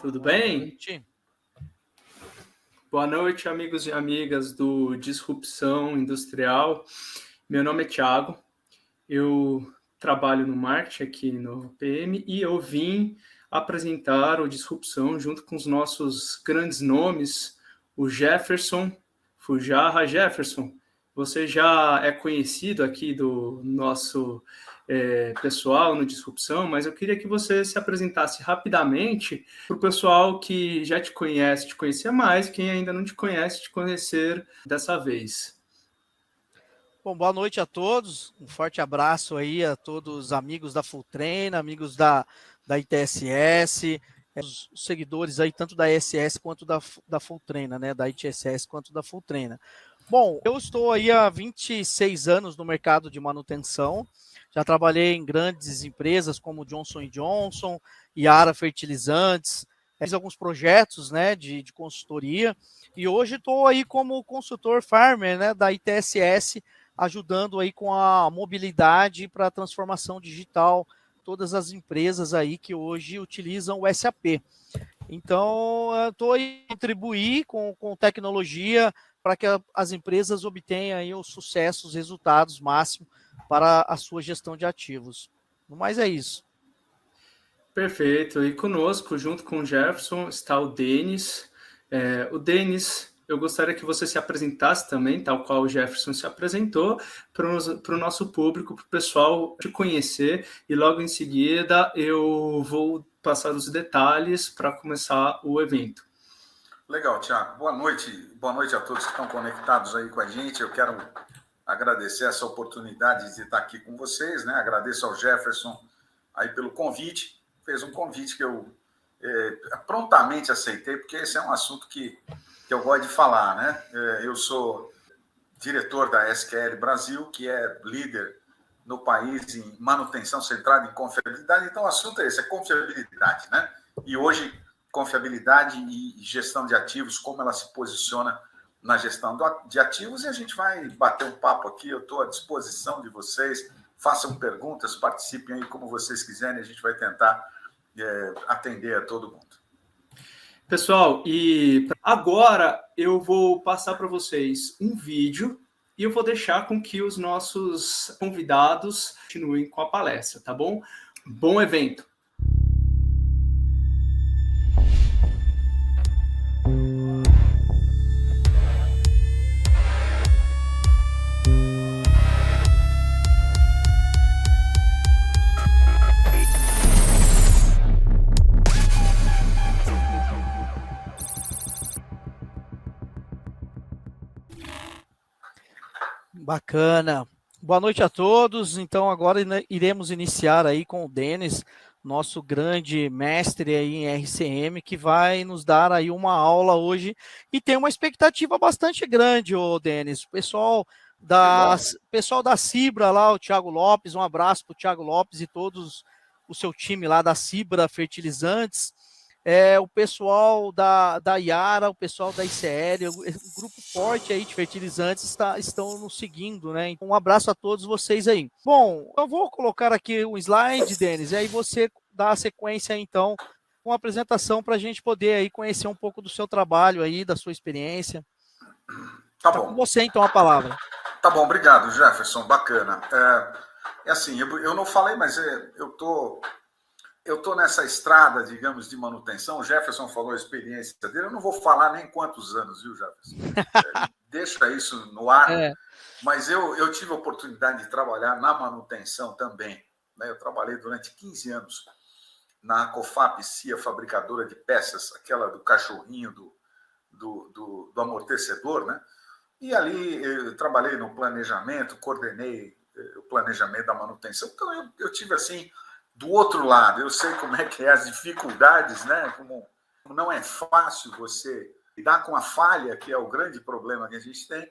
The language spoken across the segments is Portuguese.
Tudo Boa bem? noite. Boa noite, amigos e amigas do Disrupção Industrial. Meu nome é Thiago, eu trabalho no marketing aqui no PM e eu vim apresentar o Disrupção junto com os nossos grandes nomes, o Jefferson Fujarra. Jefferson, você já é conhecido aqui do nosso pessoal no Disrupção, mas eu queria que você se apresentasse rapidamente para o pessoal que já te conhecer mais, quem ainda não te conhece, te conhecer dessa vez. Bom, boa noite a todos. Um forte abraço aí a todos os amigos da Fulltrain, amigos da ITSS, os seguidores aí tanto da ISS quanto da Fulltrain, né? Da ITSS quanto da Fulltrain. Bom, eu estou aí há 26 anos no mercado de manutenção. Já trabalhei em grandes empresas como Johnson & Johnson, Yara Fertilizantes, fiz alguns projetos, né, de consultoria, e hoje estou aí como consultor farmer, né, da ITSS, ajudando aí com a mobilidade para a transformação digital, todas as empresas aí que hoje utilizam o SAP. Então, estou aí contribuir com tecnologia para que as empresas obtenham aí os sucessos, resultados máximos para a sua gestão de ativos. No mais é isso. Perfeito. E conosco, junto com o Jefferson, está o Denis. O Denis, eu gostaria que você se apresentasse também, tal qual o Jefferson se apresentou, para o nosso público, para o pessoal te conhecer. E logo em seguida eu vou passar os detalhes para começar o evento. Legal, Thiago. Boa noite a todos que estão conectados aí com a gente. Eu quero agradecer essa oportunidade de estar aqui com vocês, né? Agradeço ao Jefferson aí pelo convite. Fez um convite que eu prontamente aceitei, porque esse é um assunto que eu gosto de falar, né? Eu sou diretor da SQL Brasil, que é líder no país em manutenção centrada em confiabilidade. Então, o assunto é esse, é confiabilidade, né? E hoje, confiabilidade e gestão de ativos, como ela se posiciona na gestão de ativos, e a gente vai bater um papo aqui. Eu estou à disposição de vocês, façam perguntas, participem aí como vocês quiserem, a gente vai tentar atender a todo mundo. Pessoal, e agora eu vou passar para vocês um vídeo e eu vou deixar com que os nossos convidados continuem com a palestra, tá bom? Bom evento! Bacana. Boa noite a todos. Então, agora iremos iniciar aí com o Denis, nosso grande mestre aí em RCM, que vai nos dar aí uma aula hoje e tem uma expectativa bastante grande, ô Denis. O pessoal da Cibra lá, o Thiago Lopes, um abraço para o Thiago Lopes e todos o seu time lá da Cibra Fertilizantes. O pessoal da Yara, o pessoal da ICL, o grupo forte aí de fertilizantes estão nos seguindo, né? Então, um abraço a todos vocês aí. Bom, eu vou colocar aqui um slide, Denis, e aí você dá a sequência, então, com a apresentação para a gente poder aí conhecer um pouco do seu trabalho aí, da sua experiência. Tá bom. Com você, então, a palavra. Tá bom, obrigado, Jefferson, bacana. Assim, eu não falei, mas eu tô nessa estrada, digamos, de manutenção. O Jefferson falou a experiência dele. Eu não vou falar nem quantos anos, viu, Jefferson? Deixa isso no ar. Mas eu tive a oportunidade de trabalhar na manutenção também, né? Eu trabalhei durante 15 anos na Cofap CIA, fabricadora de peças, aquela do cachorrinho do amortecedor, né? E ali eu trabalhei no planejamento, coordenei o planejamento da manutenção. Então eu tive assim, do outro lado, eu sei como é que é as dificuldades, né? Como não é fácil você lidar com a falha, que é o grande problema que a gente tem.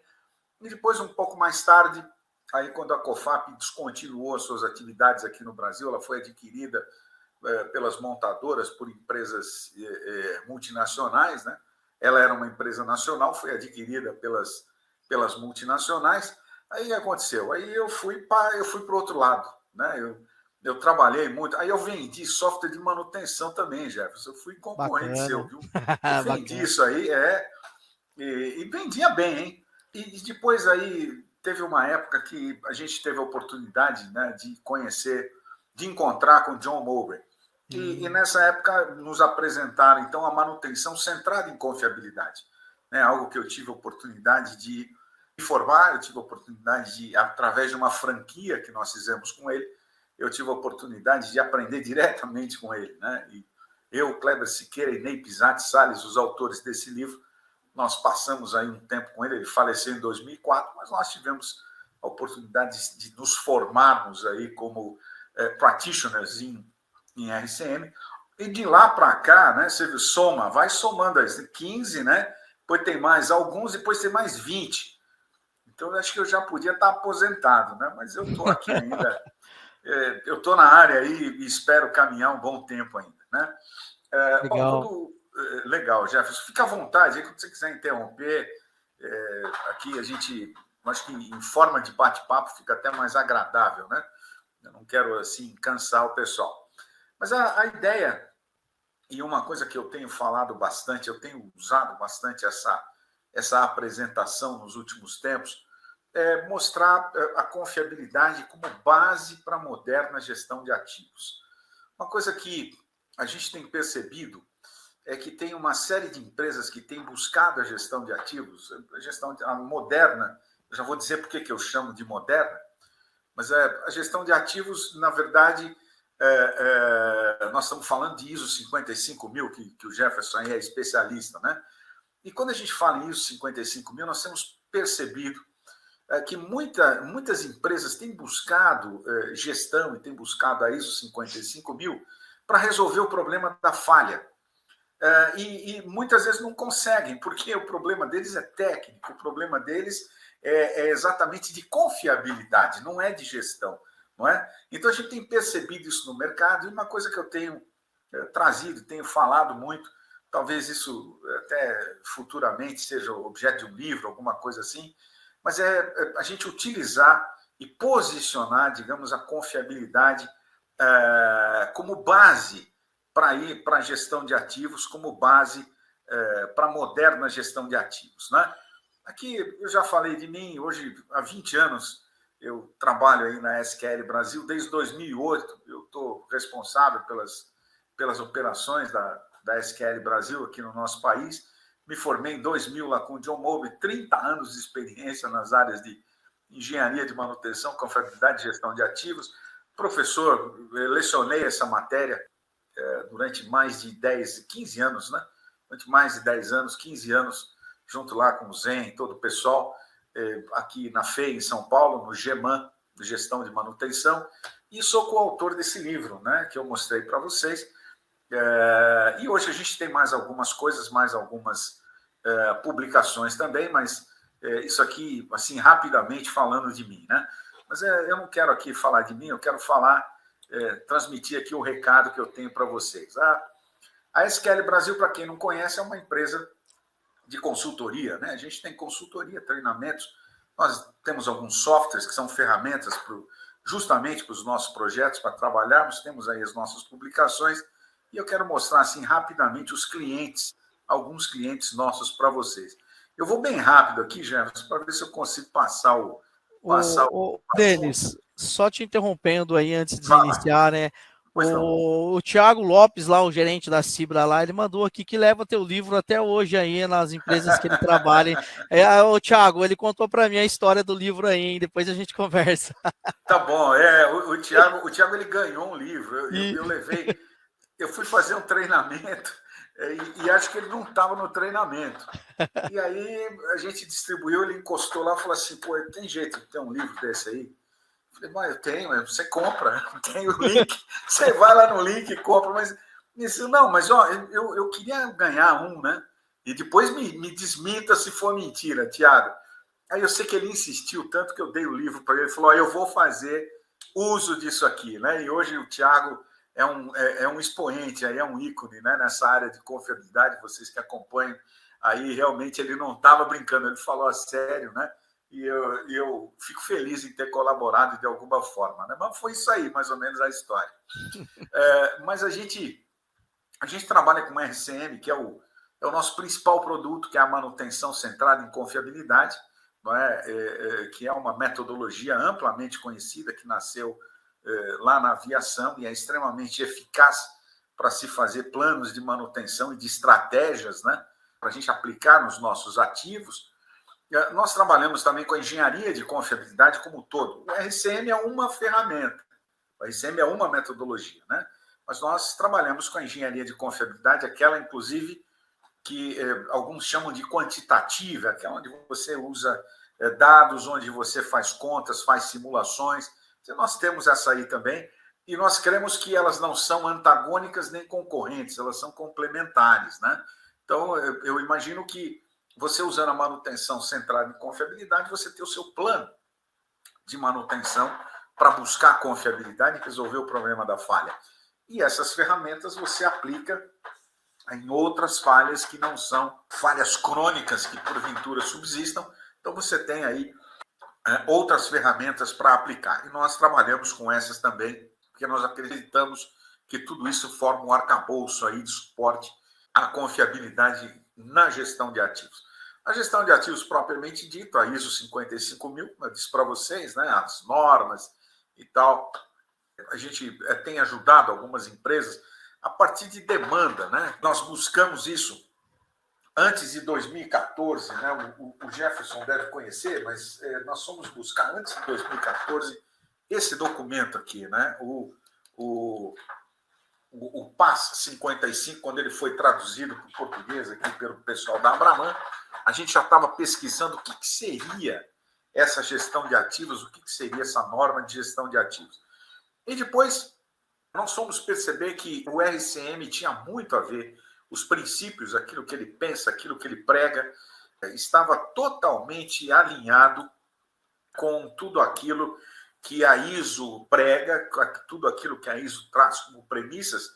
E depois, um pouco mais tarde, aí quando a Cofap descontinuou as suas atividades aqui no Brasil, ela foi adquirida pelas montadoras por empresas multinacionais, né? Ela era uma empresa nacional, foi adquirida pelas multinacionais. Aí o que aconteceu? Aí eu fui para o outro lado, né? eu trabalhei muito. Aí eu vendi software de manutenção também, Jefferson. Eu fui concorrente Bacana. seu, viu? Eu vendi Bacana. isso aí, e vendia bem, hein? E depois aí teve uma época que a gente teve a oportunidade, né, de conhecer, de encontrar com John Mowbray. E nessa época nos apresentaram, então, a manutenção centrada em confiabilidade. Né? Algo que eu tive a oportunidade de informar, eu tive a oportunidade de, através de uma franquia que nós fizemos com ele, eu tive a oportunidade de aprender diretamente com ele. Né? E eu, Kleber Siqueira e Ney Pisati Salles, os autores desse livro, nós passamos aí um tempo com ele, ele faleceu em 2004, mas nós tivemos a oportunidade de nos formarmos aí como practitioners em RCM, e de lá para cá, né, você soma, vai somando aí, 15, né, depois tem mais alguns, depois tem mais 20. Então, eu acho que eu já podia estar aposentado, né, mas eu estou aqui ainda, eu estou na área aí e espero caminhar um bom tempo ainda. Né? Legal. Legal, Jefferson, fica à vontade, aí, quando você quiser interromper, aqui a gente, acho que em forma de bate-papo fica até mais agradável, né? Eu não quero, assim, cansar o pessoal. Mas a ideia, e uma coisa que eu tenho falado bastante, eu tenho usado bastante essa apresentação nos últimos tempos, é mostrar a confiabilidade como base para a moderna gestão de ativos. Uma coisa que a gente tem percebido é que tem uma série de empresas que têm buscado a gestão de ativos, a moderna, eu já vou dizer por que eu chamo de moderna, mas a gestão de ativos, na verdade, nós estamos falando de ISO 55000, que o Jefferson aí é especialista, né? E quando a gente fala em ISO 55000, nós temos percebido que muitas empresas têm buscado gestão e têm buscado a ISO 55000 para resolver o problema da falha. E muitas vezes não conseguem, porque o problema deles é técnico, o problema deles é exatamente de confiabilidade, não é de gestão. Não é? Então, a gente tem percebido isso no mercado, e uma coisa que eu tenho trazido, tenho falado muito, talvez isso até futuramente seja objeto de um livro, alguma coisa assim, mas é a gente utilizar e posicionar, digamos, a confiabilidade como base para ir para a gestão de ativos, como base para a moderna gestão de ativos. Né? Aqui eu já falei de mim, hoje há 20 anos eu trabalho aí na SQL Brasil, desde 2008 eu estou responsável pelas operações da SQL Brasil aqui no nosso país. Me formei em 2000 lá com o John Mowbray, 30 anos de experiência nas áreas de engenharia de manutenção, confiabilidade e gestão de ativos. Professor, lecionei essa matéria durante mais de 15 anos, né? Durante mais de 10 anos, 15 anos, junto lá com o Zen, todo o pessoal, aqui na FEI, em São Paulo, no GEMAN, de Gestão de Manutenção, e sou coautor desse livro, né, que eu mostrei para vocês. E hoje a gente tem mais algumas coisas, mais algumas publicações também, mas isso aqui, assim, rapidamente falando de mim, né? Mas eu não quero aqui falar de mim, eu quero transmitir aqui o recado que eu tenho para vocês. A SQL Brasil, para quem não conhece, é uma empresa de consultoria, né? A gente tem consultoria, treinamentos, nós temos alguns softwares que são ferramentas justamente para os nossos projetos, para trabalharmos, temos aí as nossas publicações, e eu quero mostrar assim rapidamente os clientes, alguns clientes nossos para vocês. Eu vou bem rápido aqui, Jefferson, para ver se eu consigo passar o Denis, só te interrompendo aí antes de Fala. Iniciar, né? Pois não. O Thiago Lopes, lá, o gerente da Cibra lá, ele mandou aqui que leva teu livro até hoje aí nas empresas que ele trabalha. O Thiago, ele contou para mim a história do livro aí, hein? Depois a gente conversa. Tá bom, o Thiago ele ganhou um livro, eu levei, eu fui fazer um treinamento e acho que ele não estava no treinamento. E aí a gente distribuiu, ele encostou lá e falou assim, pô, tem jeito de ter um livro desse aí? Eu falei, mas eu tenho, você compra, tem o link, você vai lá no link e compra, mas disse, não, mas ó, eu queria ganhar um, né? E depois me desminta se for mentira, Thiago. Aí eu sei que ele insistiu tanto que eu dei o livro para ele, ele falou, eu vou fazer uso disso aqui, né? E hoje o Thiago é um expoente, aí é um ícone, né? Nessa área de confiabilidade, vocês que acompanham, aí realmente ele não estava brincando, ele falou a sério, né? e eu fico feliz em ter colaborado de alguma forma, né? Mas foi isso aí, mais ou menos, a história. Mas a gente trabalha com RCM, que é o nosso principal produto, que é a manutenção centrada em confiabilidade, não é? Que é uma metodologia amplamente conhecida, que nasceu lá na aviação e é extremamente eficaz para se fazer planos de manutenção e de estratégias, né? Para a gente aplicar nos nossos ativos. Nós trabalhamos também com a engenharia de confiabilidade como um todo. O RCM é uma ferramenta, o RCM é uma metodologia, né? Mas nós trabalhamos com a engenharia de confiabilidade, aquela, inclusive, que alguns chamam de quantitativa, aquela onde você usa dados, onde você faz contas, faz simulações. Então, nós temos essa aí também, e nós cremos que elas não são antagônicas nem concorrentes, elas são complementares, né? Então, eu imagino que você usando a manutenção centrada em confiabilidade, você tem o seu plano de manutenção para buscar a confiabilidade e resolver o problema da falha. E essas ferramentas você aplica em outras falhas que não são falhas crônicas que porventura subsistam. Então você tem aí outras ferramentas para aplicar. E nós trabalhamos com essas também, porque nós acreditamos que tudo isso forma um arcabouço aí de suporte à confiabilidade na gestão de ativos. A gestão de ativos propriamente dito, a ISO 55000, eu disse para vocês, né, as normas e tal, a gente tem ajudado algumas empresas a partir de demanda, né? Nós buscamos isso antes de 2014, né? O Jefferson deve conhecer, mas nós fomos buscar antes de 2014 esse documento aqui, né? O PAS 55, quando ele foi traduzido para o português aqui pelo pessoal da Abraman, a gente já estava pesquisando o que seria essa gestão de ativos, o que seria essa norma de gestão de ativos. E depois nós fomos perceber que o RCM tinha muito a ver, os princípios, aquilo que ele pensa, aquilo que ele prega, estava totalmente alinhado com tudo aquilo que a ISO prega, tudo aquilo que a ISO traz como premissas.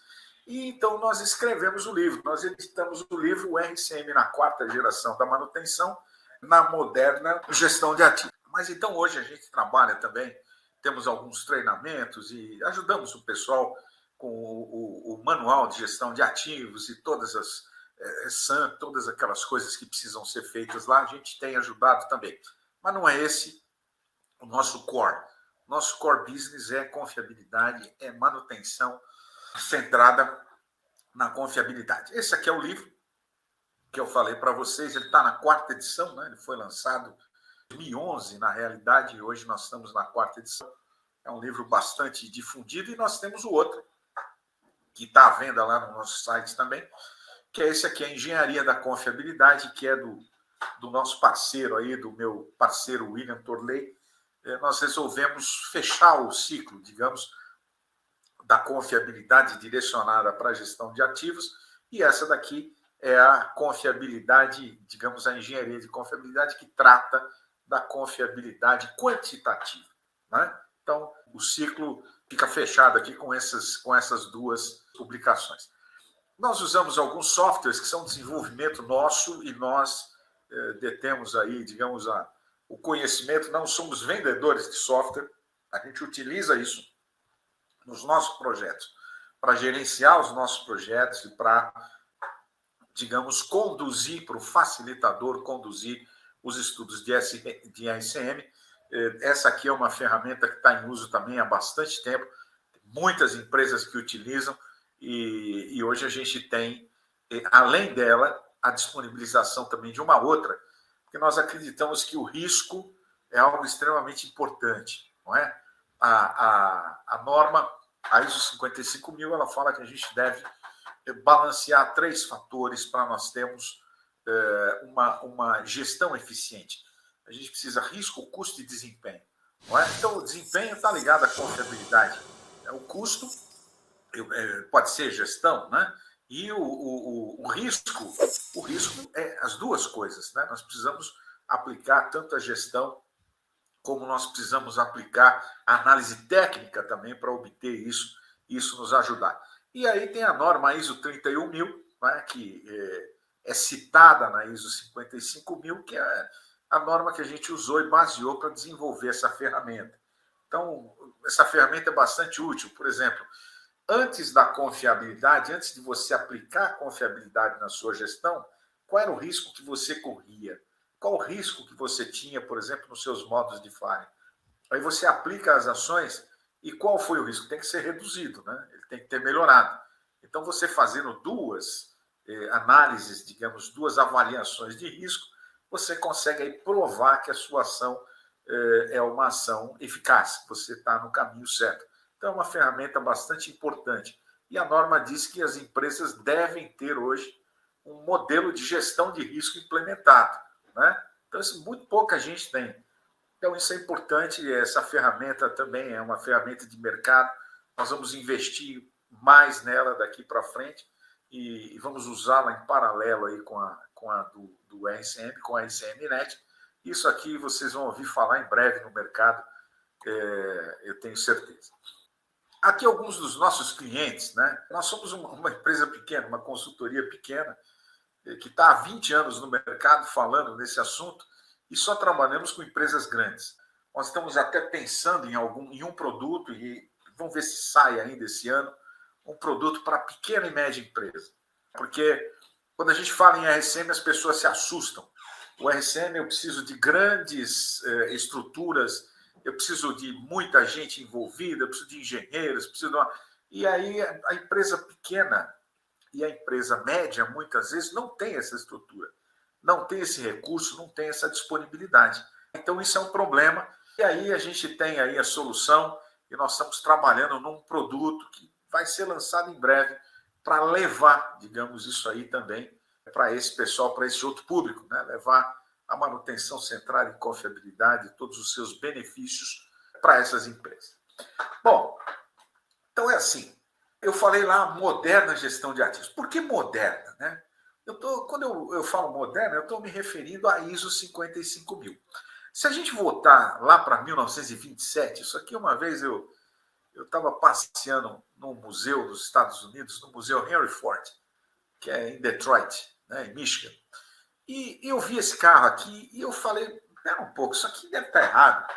E então nós escrevemos o livro, nós editamos o livro, o RCM na 4ª geração da manutenção, na moderna gestão de ativos. Mas então hoje a gente trabalha também, temos alguns treinamentos e ajudamos o pessoal com o manual de gestão de ativos e todas aquelas coisas que precisam ser feitas lá, a gente tem ajudado também. Mas não é esse o nosso core. Nosso core business é confiabilidade, é manutenção centrada na confiabilidade. Esse aqui é o livro que eu falei para vocês, ele está na 4ª edição, né? Ele foi lançado em 2011, na realidade, e hoje nós estamos na 4ª edição. É um livro bastante difundido e nós temos o outro, que está à venda lá no nosso site também, que é esse aqui, a Engenharia da Confiabilidade, que é do nosso parceiro aí, do meu parceiro William Torley. Nós resolvemos fechar o ciclo, digamos, da confiabilidade direcionada para a gestão de ativos, e essa daqui é a confiabilidade, digamos, a engenharia de confiabilidade que trata da confiabilidade quantitativa, né? Então, o ciclo fica fechado aqui com essas duas publicações. Nós usamos alguns softwares que são desenvolvimento nosso e nós detemos aí, digamos, o conhecimento, não somos vendedores de software, a gente utiliza isso nos nossos projetos, para gerenciar os nossos projetos e para, digamos, conduzir, para o facilitador conduzir os estudos de RCM. Essa aqui é uma ferramenta que está em uso também há bastante tempo, muitas empresas que utilizam, e hoje a gente tem, além dela, a disponibilização também de uma outra, porque nós acreditamos que o risco é algo extremamente importante, não é? A norma, a ISO 55000, ela fala que a gente deve balancear 3 fatores para nós termos uma gestão eficiente. A gente precisa risco, custo e desempenho. Não é? Então, o desempenho está ligado à confiabilidade. O custo pode ser gestão, né? E o risco é as duas coisas, né? Nós precisamos aplicar tanto a gestão como nós precisamos aplicar a análise técnica também para obter isso nos ajudar. E aí tem a norma ISO 31000, né, que é citada na ISO 55000, que a norma que a gente usou e baseou para desenvolver essa ferramenta. Então, essa ferramenta é bastante útil. Por exemplo, antes da confiabilidade, antes de você aplicar a confiabilidade na sua gestão, qual era o risco que você corria? Qual o risco que você tinha, por exemplo, nos seus modos de falha? Aí você aplica as ações e qual foi o risco? Tem que ser reduzido, né? Ele tem que ter melhorado. Então, você fazendo duas análises, digamos, duas avaliações de risco, você consegue aí provar que a sua ação é uma ação eficaz, você está no caminho certo. Então, é uma ferramenta bastante importante. E a norma diz que as empresas devem ter hoje um modelo de gestão de risco implementado, né? Então, isso muito pouca gente tem. Então, isso é importante. Essa ferramenta também é uma ferramenta de mercado. Nós vamos investir mais nela daqui para frente e vamos usá-la em paralelo aí com a do RCM, com a RCM-Net. Isso aqui vocês vão ouvir falar em breve no mercado, eu tenho certeza. Aqui alguns dos nossos clientes, né? Nós somos uma empresa pequena, uma consultoria pequena, que está há 20 anos no mercado falando nesse assunto e só trabalhamos com empresas grandes. Nós estamos até pensando em um produto, e vamos ver se sai ainda esse ano, um produto para pequena e média empresa. Porque quando a gente fala em RCM, as pessoas se assustam. O RCM, eu preciso de grandes estruturas, eu preciso de muita gente envolvida, eu preciso de engenheiros, preciso de uma... E aí a empresa pequena e a empresa média, muitas vezes, não tem essa estrutura, não tem esse recurso, não tem essa disponibilidade. Então, isso é um problema. E aí a gente tem aí a solução e nós estamos trabalhando num produto que vai ser lançado em breve para levar, digamos, isso aí também para esse pessoal, para esse outro público, né? Levar a manutenção central e confiabilidade, todos os seus benefícios para essas empresas. Bom, então é assim. Eu falei lá, moderna gestão de ativos. Por que moderna, né? Quando eu falo moderna, eu estou me referindo à ISO 55000. Se a gente voltar lá para 1927, isso aqui uma vez eu estava passeando num museu dos Estados Unidos, no Museu Henry Ford, que é em Detroit, né, em Michigan. E eu vi esse carro aqui e eu falei, pera um pouco, isso aqui deve estar errado,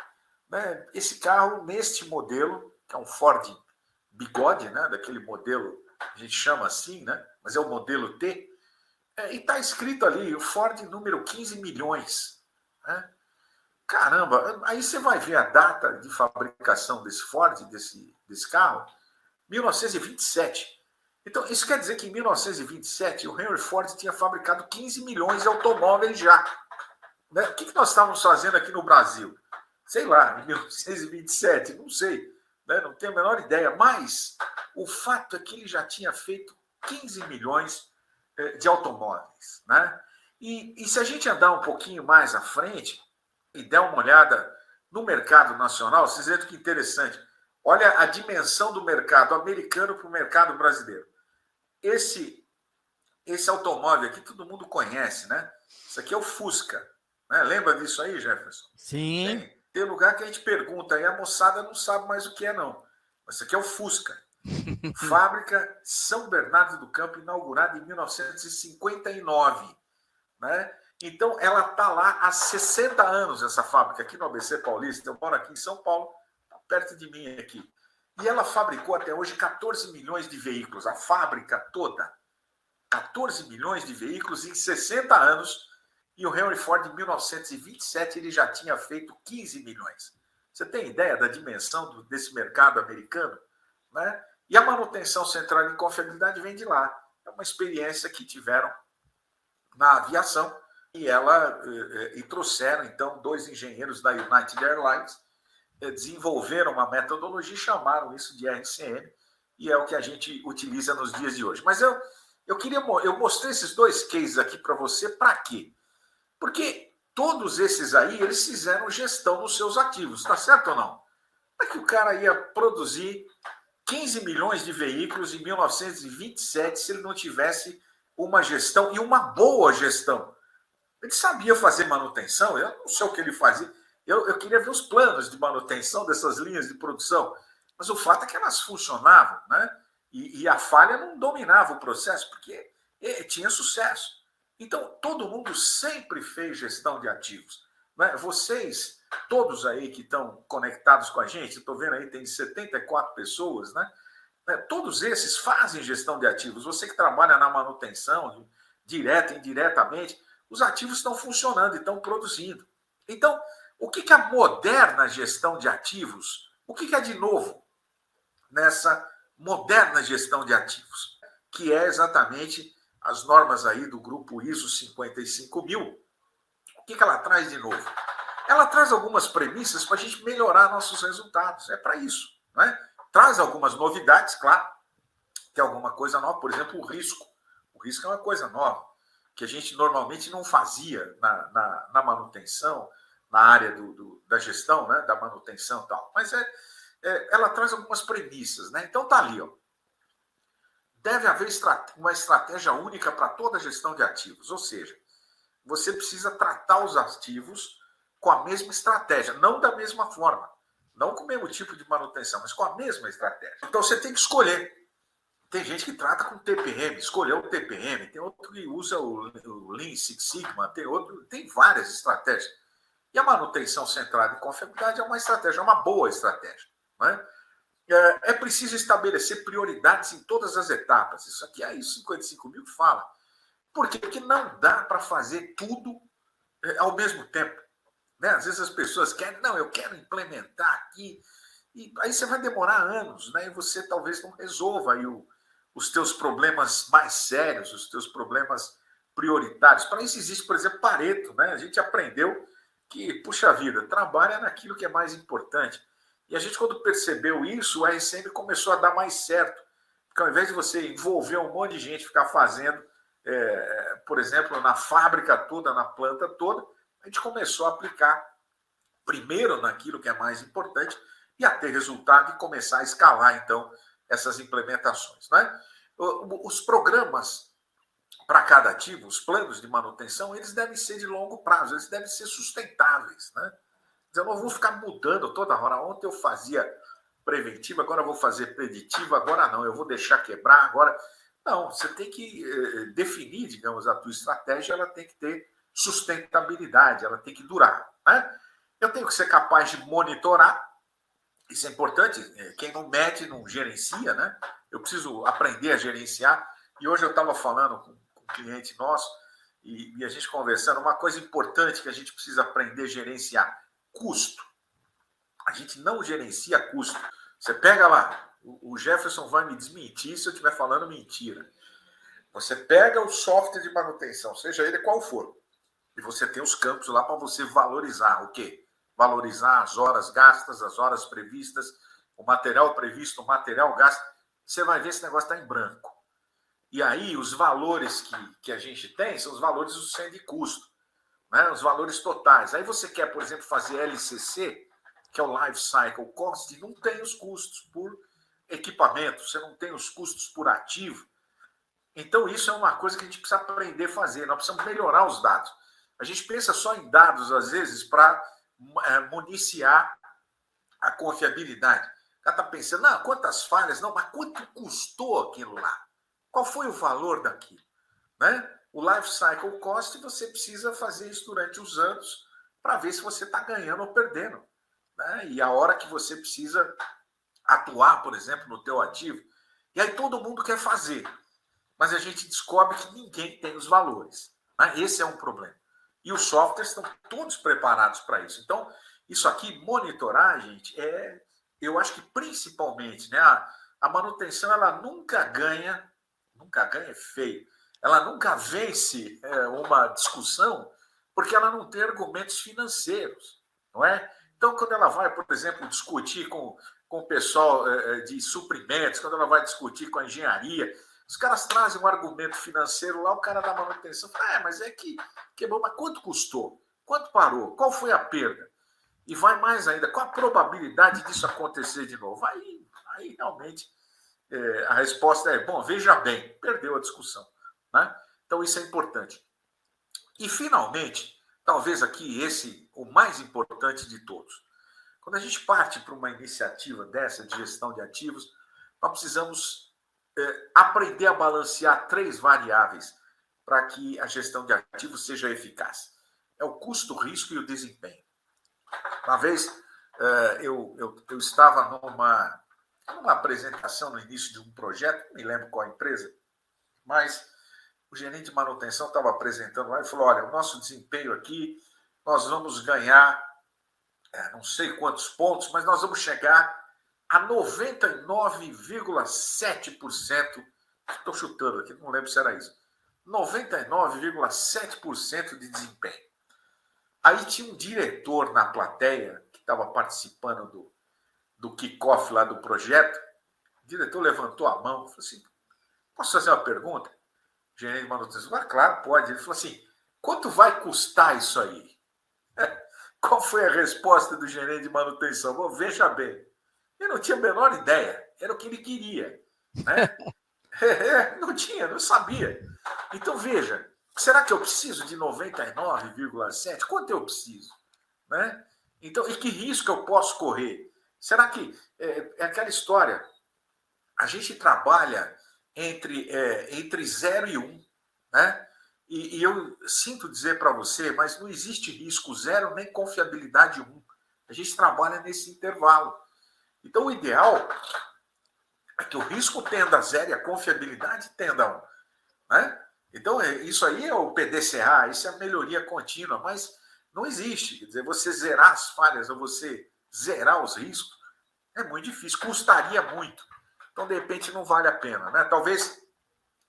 né? Esse carro, neste modelo, que é um Ford Bigode, né, daquele modelo, a gente chama assim, né, mas é o modelo T, e está escrito ali, o Ford número 15 milhões. Né? Caramba, aí você vai ver a data de fabricação desse Ford, desse carro, 1927. Então, isso quer dizer que em 1927 o Henry Ford tinha fabricado 15 milhões de automóveis já. Né? O que nós estávamos fazendo aqui no Brasil? Sei lá, em 1927, não sei. Né? Não tenho a menor ideia. Mas o fato é que ele já tinha feito 15 milhões de automóveis. Né? E se a gente andar um pouquinho mais à frente e der uma olhada no mercado nacional, vocês veem que interessante. Olha a dimensão do mercado americano para o mercado brasileiro. Esse automóvel aqui todo mundo conhece, né? Isso aqui é o Fusca. Né? Lembra disso aí, Jefferson? Sim. Tem lugar que a gente pergunta e a moçada não sabe mais o que é, não. Mas isso aqui é o Fusca. Fábrica São Bernardo do Campo, inaugurada em 1959. Né? Então, ela está lá há 60 anos, essa fábrica, aqui no ABC Paulista. Eu moro aqui em São Paulo, perto de mim aqui. E ela fabricou até hoje 14 milhões de veículos, a fábrica toda. 14 milhões de veículos em 60 anos. E o Henry Ford, em 1927, ele já tinha feito 15 milhões. Você tem ideia da dimensão desse mercado americano? Né? E a manutenção central de confiabilidade vem de lá. É uma experiência que tiveram na aviação e trouxeram, então, 2 engenheiros da United Airlines, desenvolveram uma metodologia e chamaram isso de RCM, e é o que a gente utiliza nos dias de hoje. Mas eu mostrei esses 2 cases aqui para você, para quê? Porque todos esses aí, eles fizeram gestão dos seus ativos, tá certo ou não? Como é que o cara ia produzir 15 milhões de veículos em 1927 se ele não tivesse uma gestão e uma boa gestão? Ele sabia fazer manutenção, eu não sei o que ele fazia. Eu queria ver os planos de manutenção dessas linhas de produção, mas o fato é que elas funcionavam, né? E a falha não dominava o processo, porque tinha sucesso. Então, todo mundo sempre fez gestão de ativos. né? Vocês, todos aí que estão conectados com a gente, estou vendo aí, tem 74 pessoas, né? Todos esses fazem gestão de ativos. Você que trabalha na manutenção, direta e indiretamente, os ativos estão funcionando e estão produzindo. Então, o que a moderna gestão de ativos, o que é de novo nessa moderna gestão de ativos? Que é exatamente as normas aí do grupo ISO 55000. O que ela traz de novo? Ela traz algumas premissas para a gente melhorar nossos resultados. É para isso, né? Traz algumas novidades, claro, que é alguma coisa nova. Por exemplo, o risco. O risco é uma coisa nova, que a gente normalmente não fazia na manutenção, na área da gestão, né? Da manutenção e tal. Mas ela traz algumas premissas, né? Então tá ali, ó. Deve haver uma estratégia única para toda a gestão de ativos, ou seja, você precisa tratar os ativos com a mesma estratégia, não da mesma forma, não com o mesmo tipo de manutenção, mas com a mesma estratégia. Então você tem que escolher. Tem gente que trata com TPM, escolheu o TPM, tem outro que usa o Lean Six Sigma, tem várias estratégias. E a manutenção centrada em confiabilidade é uma estratégia, é uma boa estratégia, né? É preciso estabelecer prioridades em todas as etapas. Isso aqui é ISO 55000 que fala. Por quê? Porque não dá para fazer tudo ao mesmo tempo, né? Às vezes as pessoas querem, não, eu quero implementar aqui, e aí você vai demorar anos, né? E você talvez não resolva aí os teus problemas mais sérios, os teus problemas prioritários. Para isso existe, por exemplo, Pareto, né? A gente aprendeu que, puxa vida, trabalha naquilo que é mais importante. E a gente, quando percebeu isso, o RCM começou a dar mais certo. Porque ao invés de você envolver um monte de gente, ficar fazendo, por exemplo, na fábrica toda, na planta toda, a gente começou a aplicar primeiro naquilo que é mais importante e a ter resultado e começar a escalar, então, essas implementações, né? Os programas para cada ativo, os planos de manutenção, eles devem ser de longo prazo, eles devem ser sustentáveis, né? Eu não vou ficar mudando toda hora. Ontem eu fazia preventiva, agora eu vou fazer preditiva, agora não, eu vou deixar quebrar, agora... Não, você tem que definir, digamos, a tua estratégia, ela tem que ter sustentabilidade, ela tem que durar, né? Eu tenho que ser capaz de monitorar, isso é importante, quem não mede não gerencia, né? Eu preciso aprender a gerenciar, e hoje eu estava falando com um cliente nosso, e a gente conversando, uma coisa importante que a gente precisa aprender a gerenciar, custo. A gente não gerencia custo. Você pega lá, o Jefferson vai me desmentir se eu estiver falando mentira. Você pega o software de manutenção, seja ele qual for, e você tem os campos lá para você valorizar o quê? Valorizar as horas gastas, as horas previstas, o material previsto, o material gasto. Você vai ver esse negócio está em branco. E aí os valores que a gente tem são os valores do centro de custo, né? Os valores totais. Aí você quer, por exemplo, fazer LCC, que é o Life Cycle Cost, e não tem os custos por equipamento, você não tem os custos por ativo. Então, isso é uma coisa que a gente precisa aprender a fazer. Nós precisamos melhorar os dados. A gente pensa só em dados, às vezes, para municiar a confiabilidade. O cara está pensando, não, quantas falhas? Não, mas quanto custou aquilo lá? Qual foi o valor daquilo? Né? O Life Cycle Cost, você precisa fazer isso durante os anos para ver se você está ganhando ou perdendo. Né? E a hora que você precisa atuar, por exemplo, no teu ativo. E aí todo mundo quer fazer, mas a gente descobre que ninguém tem os valores. Né? Esse é um problema. E os softwares estão todos preparados para isso. Então, isso aqui, monitorar, gente, eu acho que principalmente, né, a manutenção, ela nunca ganha é feio, ela nunca vence uma discussão porque ela não tem argumentos financeiros, não é? Então, quando ela vai, por exemplo, discutir com o pessoal de suprimentos, quando ela vai discutir com a engenharia, os caras trazem um argumento financeiro lá, o cara da manutenção fala, mas é que quebrou, mas quanto custou? Quanto parou? Qual foi a perda? E vai mais ainda, qual a probabilidade disso acontecer de novo? Aí realmente a resposta é, bom, veja bem, perdeu a discussão. Né? Então isso é importante. E finalmente, talvez aqui o mais importante de todos. Quando a gente parte para uma iniciativa dessa de gestão de ativos, nós precisamos aprender a balancear 3 variáveis para que a gestão de ativos seja eficaz. é o custo, o risco e o desempenho. Uma vez eu estava numa apresentação no início de um projeto, não me lembro qual empresa, mas o gerente de manutenção estava apresentando lá e falou: olha, o nosso desempenho aqui, nós vamos ganhar não sei quantos pontos, mas nós vamos chegar a 99,7%. Estou chutando aqui, não lembro se era isso. 99,7% de desempenho. Aí tinha um diretor na plateia que estava participando do kick-off lá do projeto. O diretor levantou a mão e falou assim: posso fazer uma pergunta? O gerente de manutenção: claro, pode. Ele falou assim: quanto vai custar isso aí? Qual foi a resposta do gerente de manutenção? Bom, veja bem, ele não tinha a menor ideia, era o que ele queria, né? Não sabia. Então, veja, será que eu preciso de 99,7? Quanto eu preciso? Né? Então, e que risco eu posso correr? Será que é aquela história? A gente trabalha entre 0 e 1, né? E eu sinto dizer para você, mas não existe risco 0 nem confiabilidade 1. A gente trabalha nesse intervalo. Então, o ideal é que o risco tenda a 0 e a confiabilidade tenda a 1. Né? Então, isso aí é o PDCA, isso é a melhoria contínua, mas não existe. Quer dizer, você zerar as falhas ou você zerar os riscos é muito difícil, custaria muito. Então, de repente, não vale a pena. Né? Talvez,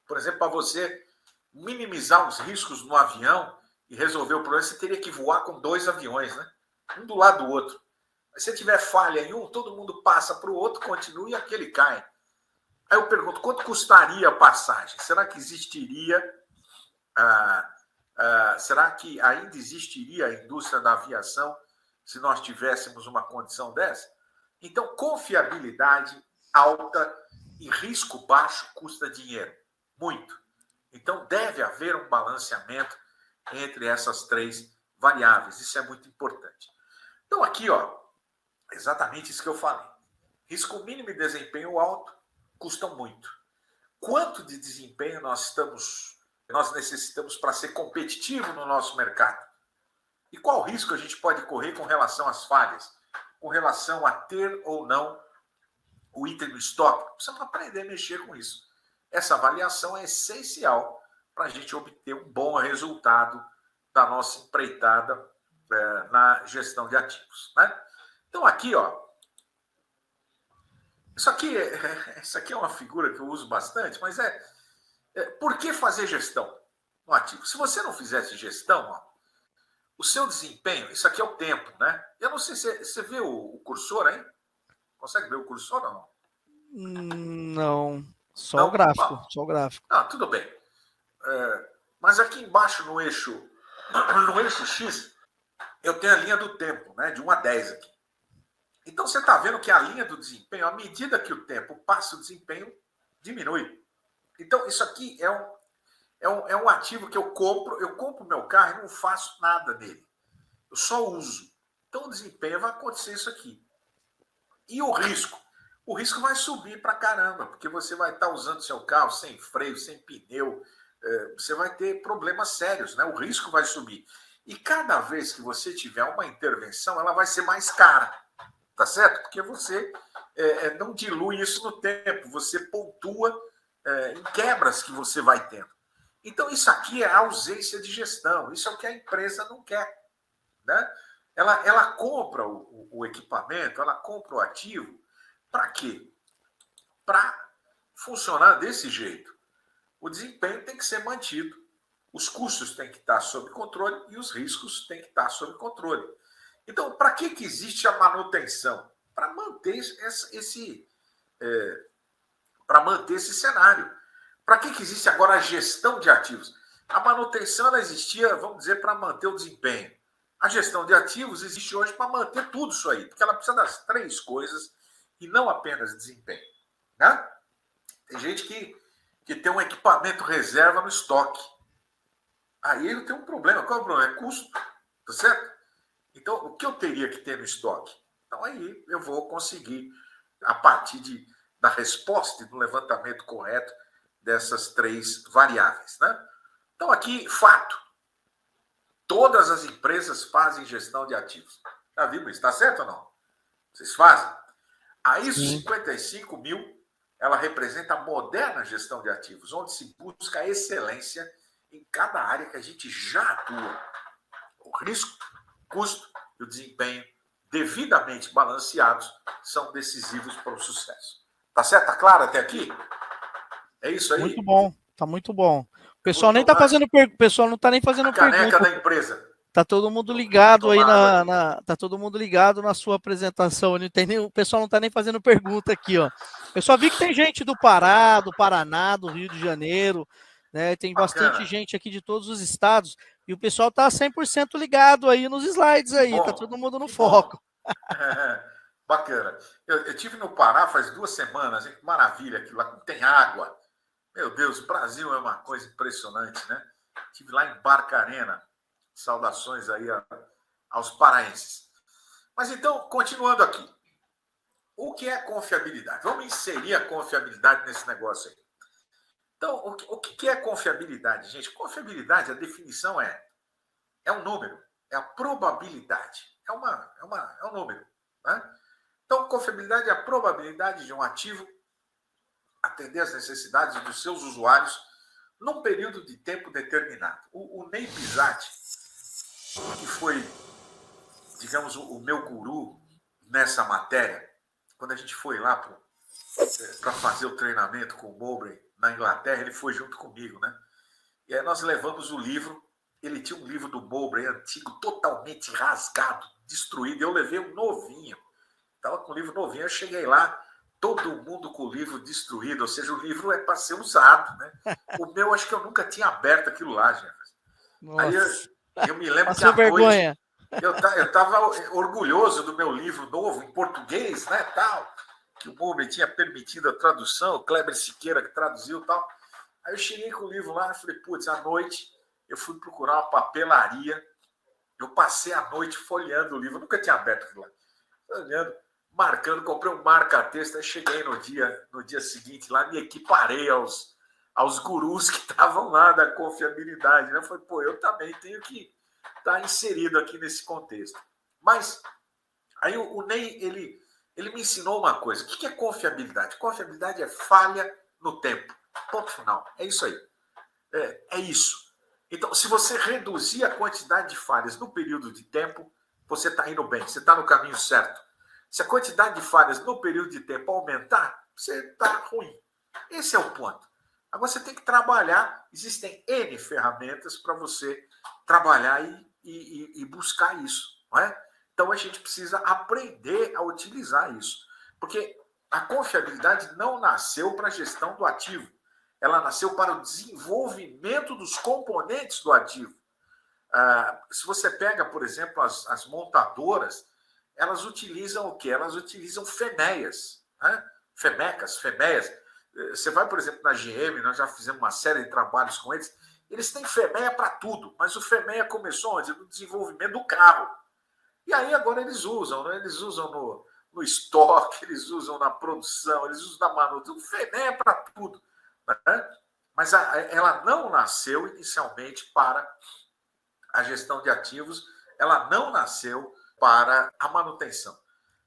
por exemplo, para você minimizar os riscos no avião e resolver o problema, você teria que voar com 2 aviões, né? Um do lado do outro. Se você tiver falha em um, todo mundo passa para o outro, continua e aquele cai. Aí eu pergunto, quanto custaria a passagem? Será que existiria... será que ainda existiria a indústria da aviação se nós tivéssemos uma condição dessa? Então, confiabilidade alta e risco baixo custa dinheiro. Muito. Então, deve haver um balanceamento entre essas 3 variáveis. Isso é muito importante. Então, aqui, exatamente isso que eu falei. Risco mínimo e desempenho alto custam muito. Quanto de desempenho nós necessitamos para ser competitivo no nosso mercado? E qual risco a gente pode correr com relação às falhas? Com relação a ter ou não o item no estoque? Precisamos aprender a mexer com isso. Essa avaliação é essencial para a gente obter um bom resultado da nossa empreitada na gestão de ativos. Né? Então, aqui, isso aqui é uma figura que eu uso bastante, mas por que fazer gestão no ativo? Se você não fizesse gestão, o seu desempenho, isso aqui é o tempo, né? Eu não sei se você vê o cursor aí. Consegue ver o cursor ou não? Não. Só o gráfico. Só o gráfico. Tudo bem. Mas aqui embaixo no eixo X, eu tenho a linha do tempo, né? De 1 a 10 aqui. Então você está vendo que a linha do desempenho, à medida que o tempo passa, o desempenho diminui. Então, isso aqui é um ativo que eu compro meu carro e não faço nada nele. Eu só uso. Então, o desempenho vai acontecer isso aqui. E o risco? O risco vai subir para caramba, porque você vai estar usando seu carro sem freio, sem pneu, você vai ter problemas sérios, né? O risco vai subir. E cada vez que você tiver uma intervenção, ela vai ser mais cara, tá certo? Porque você não dilui isso no tempo, você pontua em quebras que você vai tendo. Então, isso aqui é a ausência de gestão, isso é o que a empresa não quer, né? Ela compra o equipamento, ela compra o ativo, para quê? Para funcionar desse jeito. O desempenho tem que ser mantido, os custos têm que estar sob controle e os riscos têm que estar sob controle. Então, para que existe a manutenção? Para manter para manter esse cenário. Para que existe agora a gestão de ativos? A manutenção ela existia, vamos dizer, para manter o desempenho. A gestão de ativos existe hoje para manter tudo isso aí, porque ela precisa das 3 coisas e não apenas desempenho. Né? Tem gente que tem um equipamento reserva no estoque. Aí ele tem um problema. Qual é o problema? É custo. Tá certo? Então, o que eu teria que ter no estoque? Então, aí eu vou conseguir, a partir da resposta e do levantamento correto dessas 3 variáveis. Né? Então, aqui, fato. Todas as empresas fazem gestão de ativos. Já viu isso? Está certo ou não? Vocês fazem? A ISO 55000, ela representa a moderna gestão de ativos, onde se busca a excelência em cada área que a gente já atua. O risco, o custo e o desempenho devidamente balanceados são decisivos para o sucesso. Tá certo? Tá claro até aqui? É isso aí? Muito bom, tá muito bom. O pessoal nem tá fazendo o pessoal não tá nem fazendo pergunta. Caneca da empresa. Tá todo mundo ligado aí tá todo mundo ligado na sua apresentação. Não tem nem, o pessoal não tá nem fazendo pergunta aqui, ó. Eu só vi que tem gente do Pará, do Paraná, do Rio de Janeiro, né? Tem bastante gente aqui de todos os estados e o pessoal tá 100% ligado aí nos slides aí, bom, tá todo mundo no foco. Bacana. Eu tive no Pará faz 2 semanas, hein? Que maravilha, aquilo lá tem água. Meu Deus, o Brasil é uma coisa impressionante, né? Estive lá em Barcarena. Saudações aí aos paraenses. Mas então, continuando aqui. O que é confiabilidade? Vamos inserir a confiabilidade nesse negócio aí. Então, o que é confiabilidade, gente? Confiabilidade, a definição é um número, é a probabilidade. É um número. Né? Então, confiabilidade é a probabilidade de um ativo atender às necessidades dos seus usuários num período de tempo determinado. O Ney Pisatti, que foi, digamos, o meu guru nessa matéria, quando a gente foi lá para fazer o treinamento com o Mowbray na Inglaterra, ele foi junto comigo, né? E aí nós levamos o livro, ele tinha um livro do Mowbray antigo, totalmente rasgado, destruído, eu levei um novinho, estava com o livro novinho, eu cheguei lá, todo mundo com o livro destruído, ou seja, o livro é para ser usado, né? O meu, acho que eu nunca tinha aberto aquilo lá, Jefferson. Aí eu me lembro que à noite eu estava orgulhoso do meu livro novo, em português, né, tal, que o Mowbray tinha permitido a tradução, o Kleber Siqueira que traduziu e tal. Aí eu cheguei com o livro lá e falei, putz, à noite eu fui procurar uma papelaria, eu passei a noite folheando o livro, eu nunca tinha aberto aquilo lá, olhando, marcando, comprei um marca-texto, aí cheguei no dia seguinte lá, me equiparei aos gurus que estavam lá da confiabilidade, né? Eu falei, pô, eu também tenho que estar inserido aqui nesse contexto. Mas aí o Ney, ele me ensinou uma coisa. O que é confiabilidade? Confiabilidade é falha no tempo. Ponto final. É isso aí. É isso. Então, se você reduzir a quantidade de falhas no período de tempo, você está indo bem, você está no caminho certo. Se a quantidade de falhas no período de tempo aumentar, você está ruim. Esse é o ponto. Agora você tem que trabalhar, existem N ferramentas para você trabalhar e buscar isso, não é? Então a gente precisa aprender a utilizar isso, porque a confiabilidade não nasceu para a gestão do ativo, ela nasceu para o desenvolvimento dos componentes do ativo. Se você pega, por exemplo, as montadoras, elas utilizam o quê? Elas utilizam FEMEAs, né? FEMEAs. Você vai, por exemplo, na GM, nós já fizemos uma série de trabalhos com eles, eles têm FEMEA para tudo, mas o FEMEA começou onde? No desenvolvimento do carro. E aí agora eles usam, né? Eles usam no estoque, eles usam na produção, eles usam na manutenção, o FEMEA para tudo. Né? Mas ela não nasceu inicialmente para a gestão de ativos, ela não nasceu para a manutenção.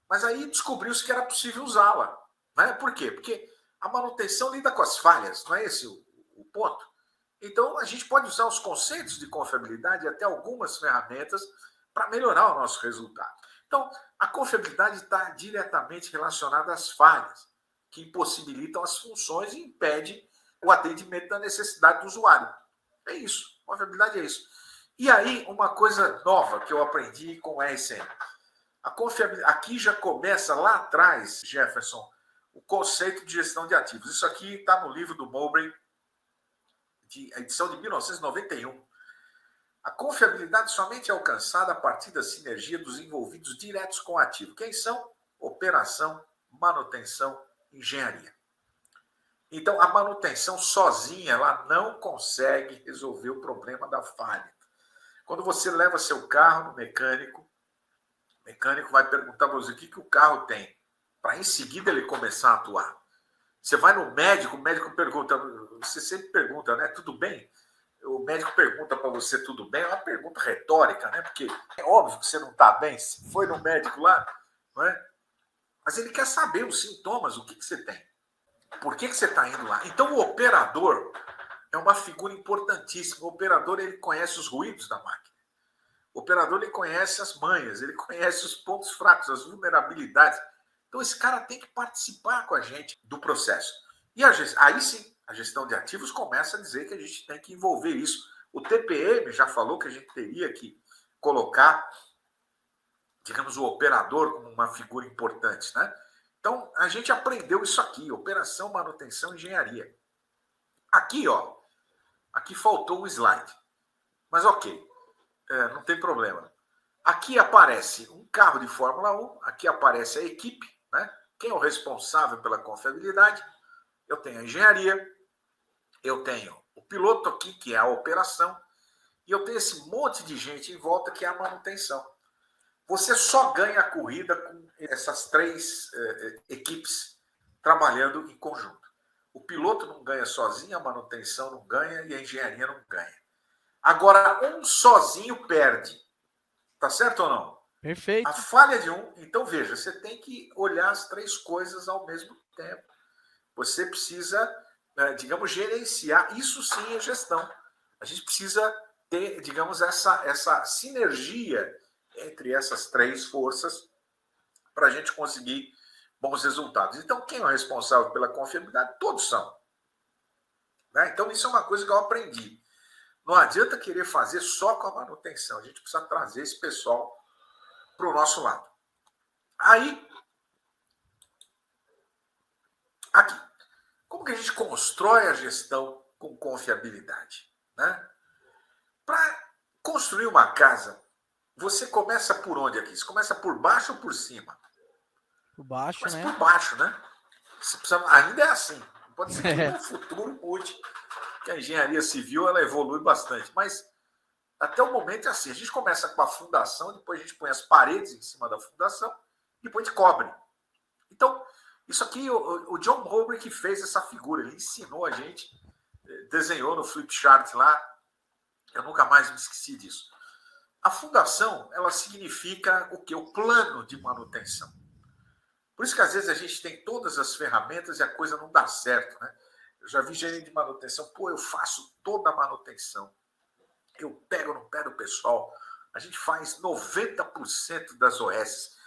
Mas aí descobriu-se que era possível usá-la. Né? Por quê? Porque a manutenção lida com as falhas, não é esse o ponto? Então, a gente pode usar os conceitos de confiabilidade e até algumas ferramentas para melhorar o nosso resultado. Então, a confiabilidade está diretamente relacionada às falhas, que impossibilitam as funções e impedem o atendimento da necessidade do usuário. É isso. Confiabilidade é isso. E aí, uma coisa nova que eu aprendi com o RSM. A confiabilidade, aqui já começa lá atrás, Jefferson, o conceito de gestão de ativos. Isso aqui está no livro do Mowbray, a edição de 1991. A confiabilidade somente é alcançada a partir da sinergia dos envolvidos diretos com o ativo. Quem são? Operação, manutenção, engenharia. Então, a manutenção sozinha, ela não consegue resolver o problema da falha. Quando você leva seu carro no mecânico, o mecânico vai perguntar para você o que o carro tem, para em seguida ele começar a atuar. Você vai no médico, o médico pergunta, você sempre pergunta, né? Tudo bem? o médico pergunta para você tudo bem, é uma pergunta retórica, né? Porque é óbvio que você não está bem, se foi no médico lá, não é? Mas ele quer saber os sintomas, o que você tem. Por que você está indo lá? Então, o operador é uma figura importantíssima. O operador, ele conhece os ruídos da máquina. O operador, ele conhece as manhas, ele conhece os pontos fracos, as vulnerabilidades. Então, esse cara tem que participar com a gente do processo. E aí sim, a gestão de ativos começa a dizer que a gente tem que envolver isso. O TPM já falou que a gente teria que colocar, digamos, o operador como uma figura importante, né? Então, a gente aprendeu isso aqui, operação, manutenção, engenharia. Aqui, ó, aqui faltou um slide. Mas ok, não tem problema. Aqui aparece um carro de Fórmula 1, aqui aparece a equipe, né? Quem é o responsável pela confiabilidade? Eu tenho a engenharia, eu tenho o piloto aqui, que é a operação, e eu tenho esse monte de gente em volta que é a manutenção. Você só ganha a corrida com essas três equipes trabalhando em conjunto. O piloto não ganha sozinho, a manutenção não ganha e a engenharia não ganha. Agora, um sozinho perde. Tá certo ou não? Perfeito. A falha de um... Então, veja, você tem que olhar as três coisas ao mesmo tempo. Você precisa, digamos, gerenciar. Isso sim é gestão. A gente precisa ter, digamos, essa sinergia entre essas três forças para a gente conseguir bons resultados. Então, quem é o responsável pela confiabilidade? Todos são. Né? Então, isso é uma coisa que eu aprendi. Não adianta querer fazer só com a manutenção. A gente precisa trazer esse pessoal para o nosso lado. Aí, aqui. Como que a gente constrói a gestão com confiabilidade? Né? Para construir uma casa, você começa por onde aqui? Você começa por baixo ou por cima? Por baixo, começa né? por baixo, né? Você precisa, ainda é assim. Pode ser que no futuro mude, que a engenharia civil ela evolui bastante. Mas até o momento é assim. A gente começa com a fundação, depois a gente põe as paredes em cima da fundação, depois a gente cobre. Então, isso aqui, o John Mowbray que fez essa figura, ele ensinou a gente, desenhou no flip chart lá, eu nunca mais me esqueci disso. A fundação, ela significa o quê? O plano de manutenção. Por isso que às vezes a gente tem todas as ferramentas e a coisa não dá certo, né? Eu já vi gerente de manutenção, pô, eu faço toda a manutenção. Eu pego no pé do pessoal, a gente faz 90% das OS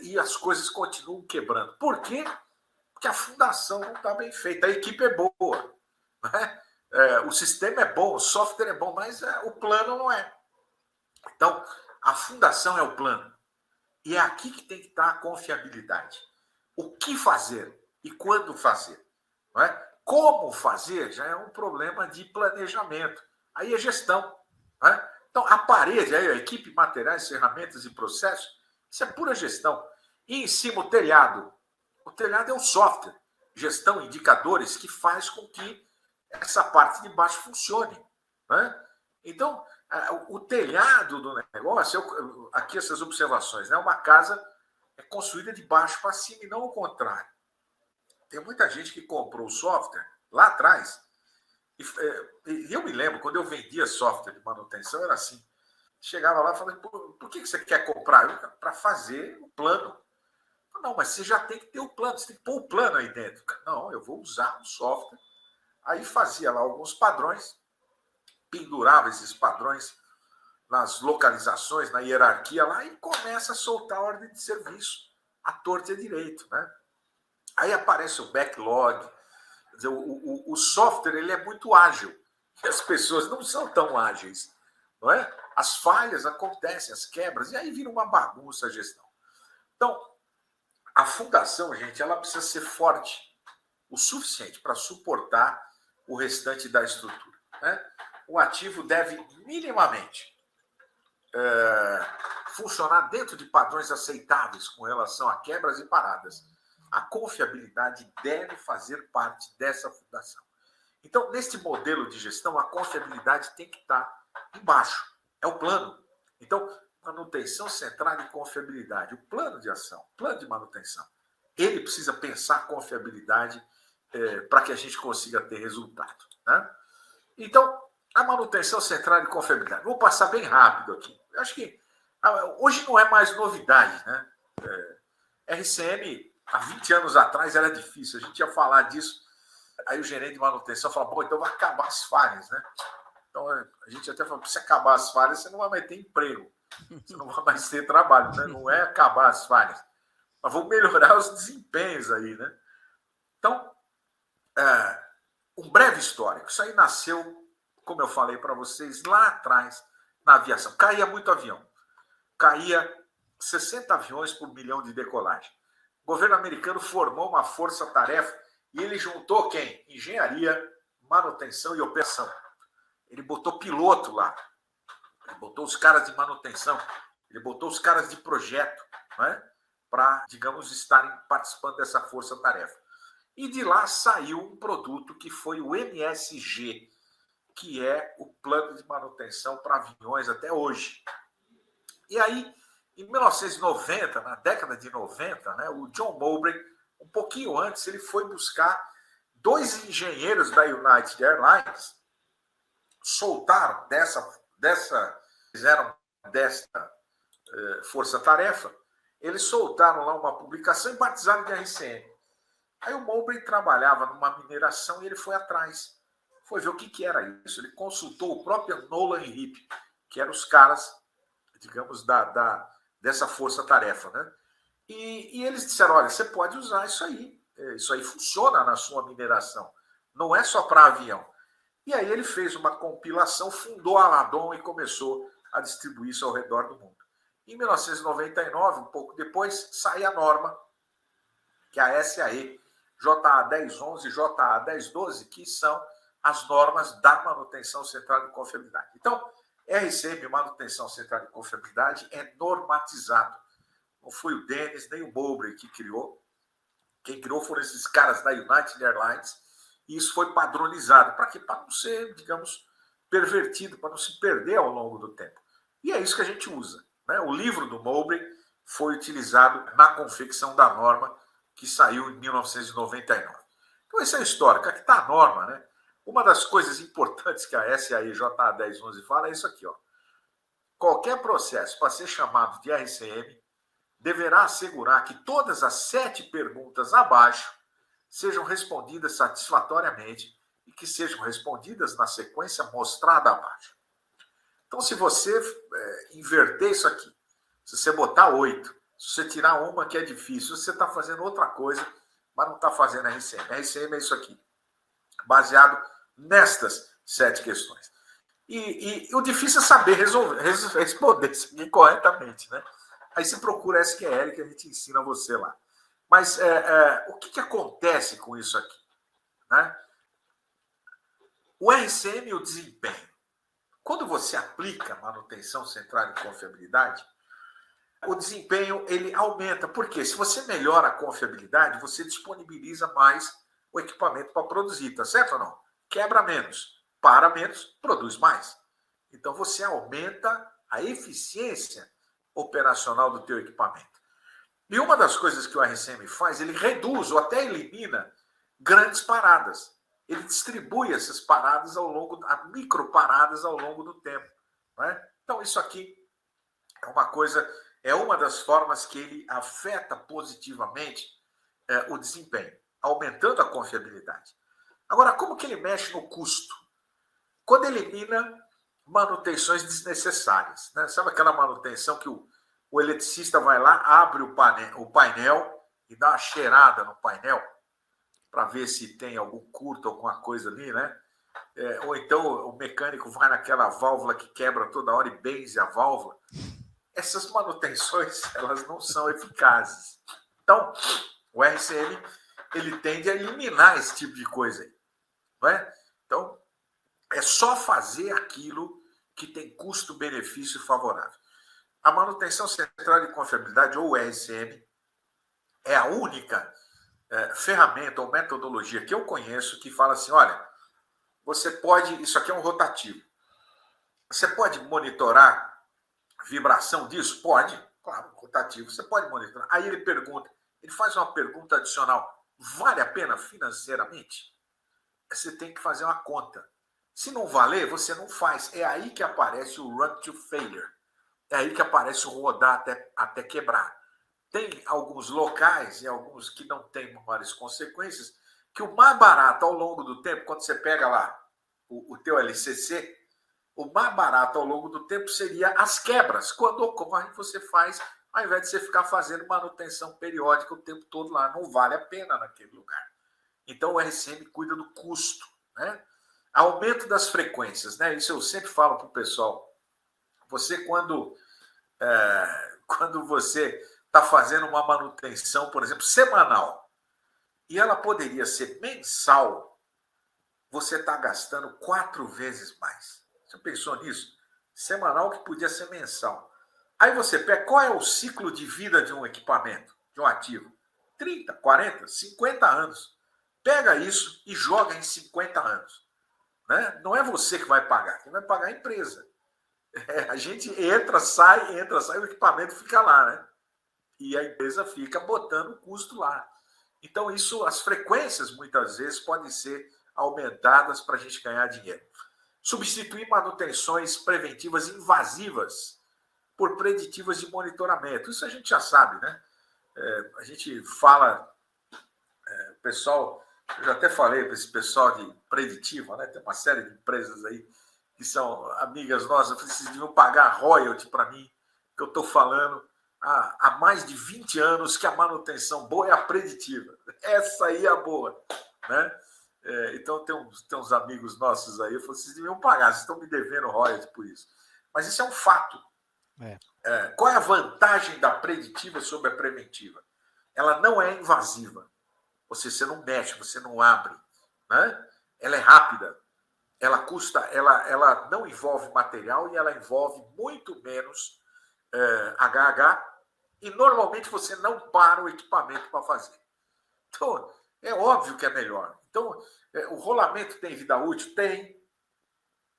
e as coisas continuam quebrando. Por quê? Porque a fundação não está bem feita, a equipe é boa, né? O sistema é bom, o software é bom, mas o plano não é. Então, a fundação é o plano. E é aqui que tem que estar a confiabilidade. O que fazer e quando fazer. Não é? Como fazer já é um problema de planejamento. Aí é gestão. Não é? Então, a parede, aí, a equipe, materiais, ferramentas e processos, isso é pura gestão. E em cima o telhado. O telhado é um software, gestão, indicadores, que faz com que essa parte de baixo funcione. Né? Então, o telhado do negócio, aqui essas observações, né? Uma casa é construída de baixo para cima e não o contrário. Tem muita gente que comprou o software lá atrás. E eu me lembro, quando eu vendia software de manutenção, era assim. Chegava lá e falava, por que você quer comprar? Para fazer o plano. Não, mas você já tem que ter o plano, você tem que pôr o plano aí dentro. Não, eu vou usar um software. Aí fazia lá alguns padrões, pendurava esses padrões nas localizações, na hierarquia lá, e começa a soltar a ordem de serviço, à torta e à direito, né? Aí aparece o backlog. Quer dizer, o software ele é muito ágil, e as pessoas não são tão ágeis, não é? As falhas acontecem, as quebras, e aí vira uma bagunça a gestão. Então, a fundação, gente, ela precisa ser forte o suficiente para suportar o restante da estrutura, né? O ativo deve minimamente funcionar dentro de padrões aceitáveis com relação a quebras e paradas. A confiabilidade deve fazer parte dessa fundação. Então, neste modelo de gestão, a confiabilidade tem que estar embaixo. É o plano. Então, manutenção centrada em confiabilidade. O plano de ação, plano de manutenção. Ele precisa pensar a confiabilidade para que a gente consiga ter resultado. Né? Então, A manutenção central de confiabilidade. Vou passar bem rápido aqui. Eu acho que hoje não é mais novidade, né? RCM, há 20 anos atrás, era difícil. A gente ia falar disso. Aí o gerente de manutenção fala, pô, então vai acabar as falhas, né? Então a gente até fala, se acabar as falhas, você não vai mais ter emprego. Você não vai mais ter trabalho, né? Não é acabar as falhas. Mas vou melhorar os desempenhos aí, né? Então, um breve histórico. Isso aí nasceu, como eu falei para vocês, lá atrás, na aviação. Caía muito avião. Caía 60 aviões por milhão de decolagem. O governo americano formou uma força-tarefa e ele juntou quem? Engenharia, manutenção e operação. Ele botou piloto lá. Ele botou os caras de manutenção. Ele botou os caras de projeto, né? Para, digamos, estarem participando dessa força-tarefa. E de lá saiu um produto que foi o MSG, que é o plano de manutenção para aviões até hoje. E aí, em 1990, na década de 90, né, o John Mowbray, um pouquinho antes, ele foi buscar 2 engenheiros da United Airlines, soltaram fizeram desta força-tarefa, eles soltaram lá uma publicação e batizaram de RCM. Aí o Mowbray trabalhava numa mineração e ele foi atrás. Foi ver o que era isso. Ele consultou o próprio Nolan e Hip, que eram os caras, digamos, dessa força-tarefa, né? E eles disseram, olha, você pode usar isso aí funciona na sua mineração, não é só para avião. E aí ele fez uma compilação, fundou a Ladon e começou a distribuir isso ao redor do mundo. Em 1999, um pouco depois, sai a norma, que é a SAE, JA 1011 e JA 1012, que são as normas da manutenção central de confiabilidade. Então, RCM, manutenção central de confiabilidade, é normatizado. Não foi o Dennis nem o Mowbray que criou. Quem criou foram esses caras da United Airlines, e isso foi padronizado. Para quê? Para não ser, digamos, pervertido, para não se perder ao longo do tempo. E é isso que a gente usa, né? O livro do Mowbray foi utilizado na confecção da norma que saiu em 1999. Então, essa é a história. Aqui está a norma, né? Uma das coisas importantes que a SAE JA 1011 fala é isso aqui, ó. Qualquer processo para ser chamado de RCM deverá assegurar que todas as 7 perguntas abaixo sejam respondidas satisfatoriamente e que sejam respondidas na sequência mostrada abaixo. Então, se você inverter isso aqui, se você botar 8, se você tirar uma que é difícil, você está fazendo outra coisa, mas não está fazendo RCM. RCM é isso aqui, baseado nestas 7 questões. E o difícil é saber responder isso aqui corretamente, né? Aí você procura SQL, que a gente ensina você lá. Mas o que acontece com isso aqui? Né? O RCM e o desempenho. Quando você aplica manutenção central de confiabilidade, o desempenho ele aumenta. Por quê? Se você melhora a confiabilidade, você disponibiliza mais o equipamento para produzir, tá certo ou não? Quebra menos, para menos, produz mais. Então você aumenta a eficiência operacional do teu equipamento. E uma das coisas que o RCM faz, ele reduz ou até elimina grandes paradas. Ele distribui essas paradas ao longo, micro paradas ao longo do tempo. Né? Então isso aqui é uma coisa, é uma das formas que ele afeta positivamente o desempenho, aumentando a confiabilidade. Agora, como que ele mexe no custo? Quando elimina manutenções desnecessárias. Né? Sabe aquela manutenção que o eletricista vai lá, abre o painel e dá uma cheirada no painel para ver se tem algum curto, alguma coisa ali, né? Ou então o mecânico vai naquela válvula que quebra toda hora e benze a válvula. Essas manutenções, elas não são eficazes. Então, o RCM, ele tende a eliminar esse tipo de coisa aí. Não é? Então, é só fazer aquilo que tem custo-benefício favorável. A manutenção central de confiabilidade, ou RCM, é a única ferramenta ou metodologia que eu conheço que fala assim, olha, você pode, isso aqui é um rotativo, você pode monitorar vibração disso? Pode, claro, rotativo, você pode monitorar. Aí ele faz uma pergunta adicional, vale a pena financeiramente? Você tem que fazer uma conta. Se não valer, você não faz. É aí que aparece o run to failure. É aí que aparece o rodar até quebrar. Tem alguns locais e alguns que não têm maiores consequências, que o mais barato ao longo do tempo, quando você pega lá o teu LCC, o mais barato ao longo do tempo seria as quebras. Quando ocorre, você faz, ao invés de você ficar fazendo manutenção periódica o tempo todo lá. Não vale a pena naquele lugar. Então, o RCM cuida do custo, né? Aumento das frequências, né? Isso eu sempre falo para o pessoal. Você, quando você está fazendo uma manutenção, por exemplo, semanal, e ela poderia ser mensal, você está gastando 4 vezes mais. Você pensou nisso? Semanal que podia ser mensal. Aí você pega, qual é o ciclo de vida de um equipamento, de um ativo? 30, 40, 50 anos. Pega isso e joga em 50 anos. Né? Não é você que vai pagar, quem vai pagar é a empresa. A gente entra, sai, o equipamento fica lá, né? E a empresa fica botando o custo lá. Então, isso, as frequências, muitas vezes, podem ser aumentadas para a gente ganhar dinheiro. Substituir manutenções preventivas invasivas por preditivas de monitoramento. Isso a gente já sabe, né? A gente fala, o pessoal, eu já até falei para esse pessoal de preditiva, né? Tem uma série de empresas aí que são amigas nossas, vocês deviam pagar royalty para mim, que eu estou falando há mais de 20 anos que a manutenção boa é a preditiva. Essa aí é a boa, né? Então, tem uns amigos nossos aí, eu falei, vocês deviam pagar, vocês estão me devendo royalty por isso. Mas isso é um fato. Qual é a vantagem da preditiva sobre a preventiva? Ela não é invasiva. Você não mexe, você não abre, né? Ela é rápida. Ela não envolve material e ela envolve muito menos HH, e normalmente você não para o equipamento para fazer. Então, é óbvio que é melhor. Então, o rolamento tem vida útil? Tem.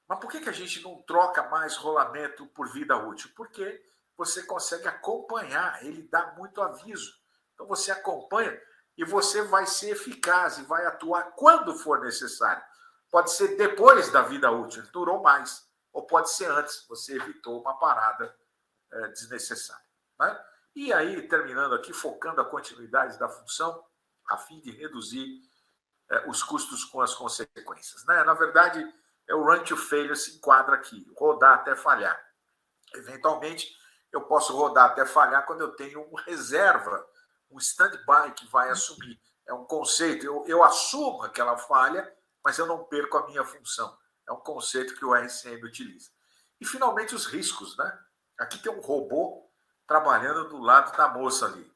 Mas por que a gente não troca mais rolamento por vida útil? Porque você consegue acompanhar, ele dá muito aviso. Então, você acompanha e você vai ser eficaz e vai atuar quando for necessário. Pode ser depois da vida útil, durou mais. Ou pode ser antes, você evitou uma parada desnecessária. Né? E aí, terminando aqui, focando a continuidade da função, a fim de reduzir os custos com as consequências. Né? Na verdade, o run to failure se enquadra aqui, rodar até falhar. Eventualmente, eu posso rodar até falhar quando eu tenho uma reserva, um stand-by que vai assumir. É um conceito, eu assumo aquela falha, mas eu não perco a minha função. É um conceito que o RCM utiliza. E, finalmente, os riscos. Né? Aqui tem um robô trabalhando do lado da moça ali.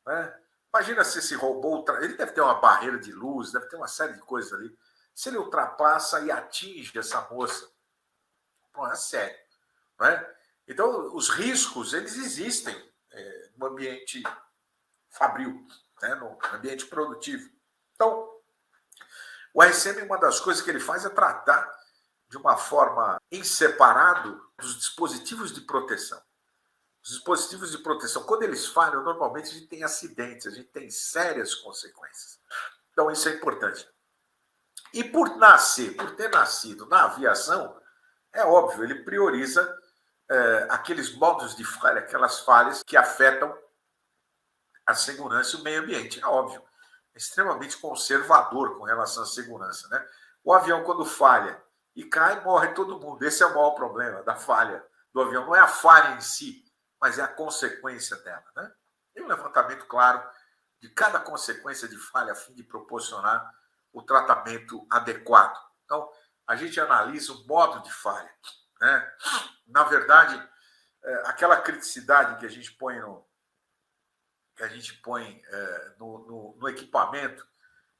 Né? Imagina se esse robô... Ele deve ter uma barreira de luz, deve ter uma série de coisas ali. Se ele ultrapassa e atinge essa moça, é sério. Né? Então, os riscos, eles existem no ambiente fabril, né? No ambiente produtivo. Então, o RCM, uma das coisas que ele faz é tratar de uma forma em separado dos dispositivos de proteção. Os dispositivos de proteção, quando eles falham, normalmente a gente tem acidentes, a gente tem sérias consequências. Então, isso é importante. E por ter nascido na aviação, é óbvio, ele prioriza aqueles modos de falha, aquelas falhas que afetam a segurança e o meio ambiente. É óbvio, é extremamente conservador com relação à segurança. Né? O avião, quando falha e cai, morre todo mundo. Esse é o maior problema da falha do avião. Não é a falha em si, mas é a consequência dela. Né? Tem um levantamento claro de cada consequência de falha a fim de proporcionar o tratamento adequado. Então, a gente analisa o modo de falha. Né? Na verdade, aquela criticidade que a gente põe no equipamento,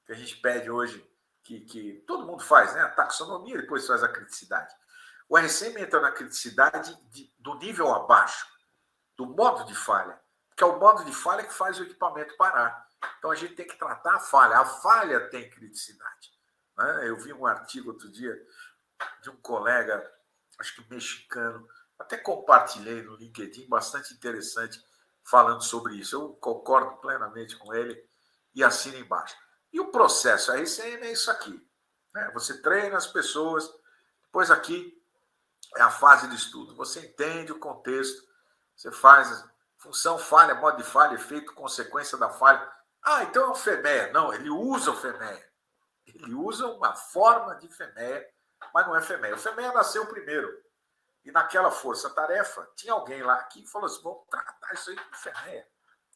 que a gente pede hoje, que todo mundo faz, né? A taxonomia, depois faz a criticidade. O RCM entra na criticidade do nível abaixo, do modo de falha, que é o modo de falha que faz o equipamento parar. Então, a gente tem que tratar a falha. A falha tem criticidade. Né? Eu vi um artigo outro dia de um colega, acho que mexicano, até compartilhei no LinkedIn, bastante interessante, falando sobre isso. Eu concordo plenamente com ele e assino embaixo. E o processo RCM é isso aqui. Né? Você treina as pessoas Pois aqui é a fase de estudo. Você entende o contexto, você faz função, falha, modo de falha, efeito, consequência da falha. Ah, então é um FEMEA. Não, ele usa o FEMEA. Ele usa uma forma de FEMEA, mas não é FEMEA. O FEMEA nasceu primeiro. E naquela força-tarefa, tinha alguém lá que falou assim, vamos tratar isso aí com FEMEA.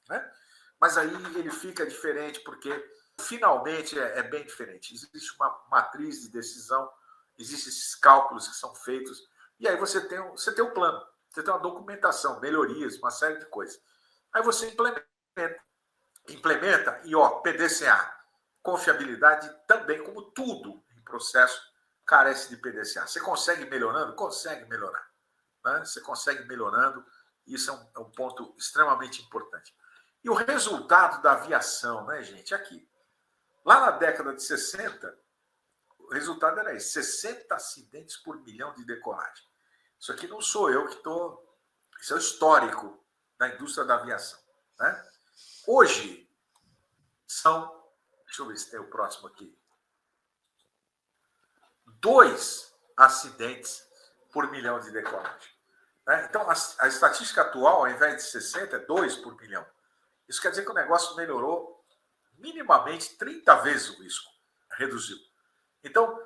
Né? Mas aí ele fica diferente, porque finalmente é bem diferente. Existe uma matriz de decisão, existem esses cálculos que são feitos, e aí você tem um plano, você tem uma documentação, melhorias, uma série de coisas. Aí você implementa e, PDCA, confiabilidade também, como tudo em processo, carece de PDCA. Você consegue melhorando? Consegue melhorar. Né? Você consegue melhorando, isso é um ponto extremamente importante. E o resultado da aviação, né, gente, aqui. Lá na década de 60, o resultado era esse, 60 acidentes por milhão de decolagem. Isso aqui não sou eu que estou... Isso é o histórico da indústria da aviação. Né? Hoje, são... Deixa eu ver se tem o próximo aqui. 2 acidentes por milhão de decolagem. Né? Então, a estatística atual, ao invés de 60, é 2 por milhão. Isso quer dizer que o negócio melhorou minimamente 30 vezes o risco. Reduziu. Então,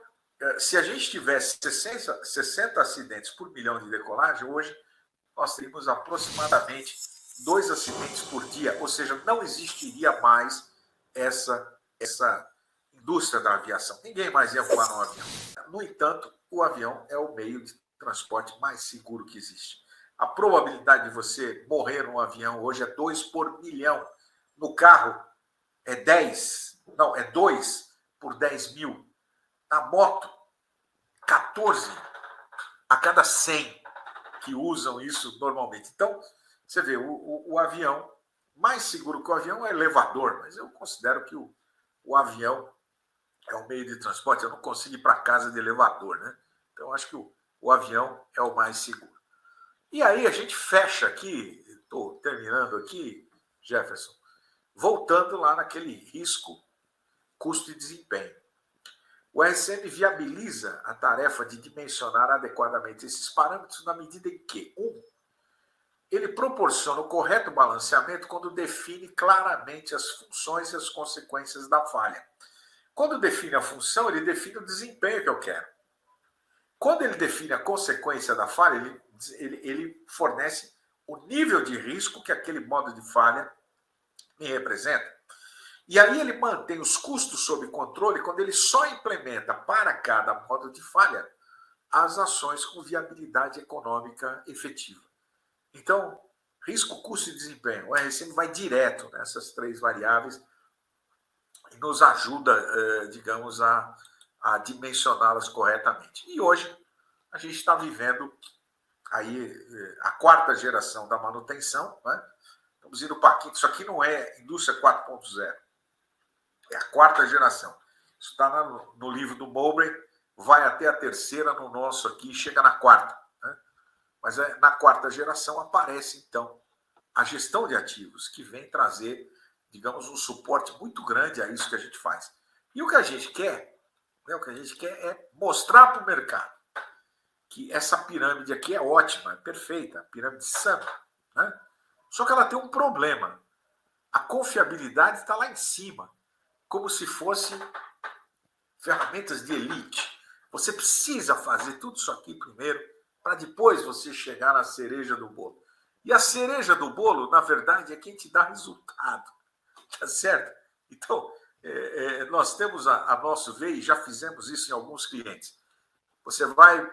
se a gente tivesse 60 acidentes por milhão de decolagem, hoje nós teríamos aproximadamente 2 acidentes por dia, ou seja, não existiria mais essa indústria da aviação. Ninguém mais ia voar no avião. No entanto, o avião é o meio de transporte mais seguro que existe. A probabilidade de você morrer num avião hoje é 2 por milhão. No carro é 10, não, é 2 por 10 mil. Na moto, 14 a cada 100 que usam isso normalmente. Então, você vê, o avião, mais seguro que o avião é elevador, mas eu considero que o avião é um meio de transporte, eu não consigo ir para casa de elevador, né? Então, acho que o avião é o mais seguro. E aí a gente fecha aqui, estou terminando aqui, Jefferson, voltando lá naquele risco, custo e desempenho. O RCM viabiliza a tarefa de dimensionar adequadamente esses parâmetros na medida em que, ele proporciona o correto balanceamento quando define claramente as funções e as consequências da falha. Quando define a função, ele define o desempenho que eu quero. Quando ele define a consequência da falha, ele fornece o nível de risco que aquele modo de falha me representa. E aí ele mantém os custos sob controle quando ele só implementa para cada modo de falha as ações com viabilidade econômica efetiva. Então, risco, custo e desempenho. O RCM vai direto nessas 3 variáveis e nos ajuda, digamos, a dimensioná-las corretamente. E hoje a gente está vivendo aí a 4ª geração da manutenção, né? Estamos indo para a 5ª. Isso aqui não é indústria 4.0. É a 4ª geração. Isso está no livro do Mowbray, vai até a 3ª no nosso aqui, chega na 4ª. Né? Mas na 4ª geração aparece, então, a gestão de ativos, que vem trazer, digamos, um suporte muito grande a isso que a gente faz. E o que a gente quer, né, é mostrar para o mercado que essa pirâmide aqui é ótima, é perfeita, a pirâmide SAM, né? Só que ela tem um problema. A confiabilidade está lá em cima, como se fossem ferramentas de elite. Você precisa fazer tudo isso aqui primeiro, para depois você chegar na cereja do bolo. E a cereja do bolo, na verdade, é quem te dá resultado. Tá certo? Então, nós temos a nosso ver, e já fizemos isso em alguns clientes. Você vai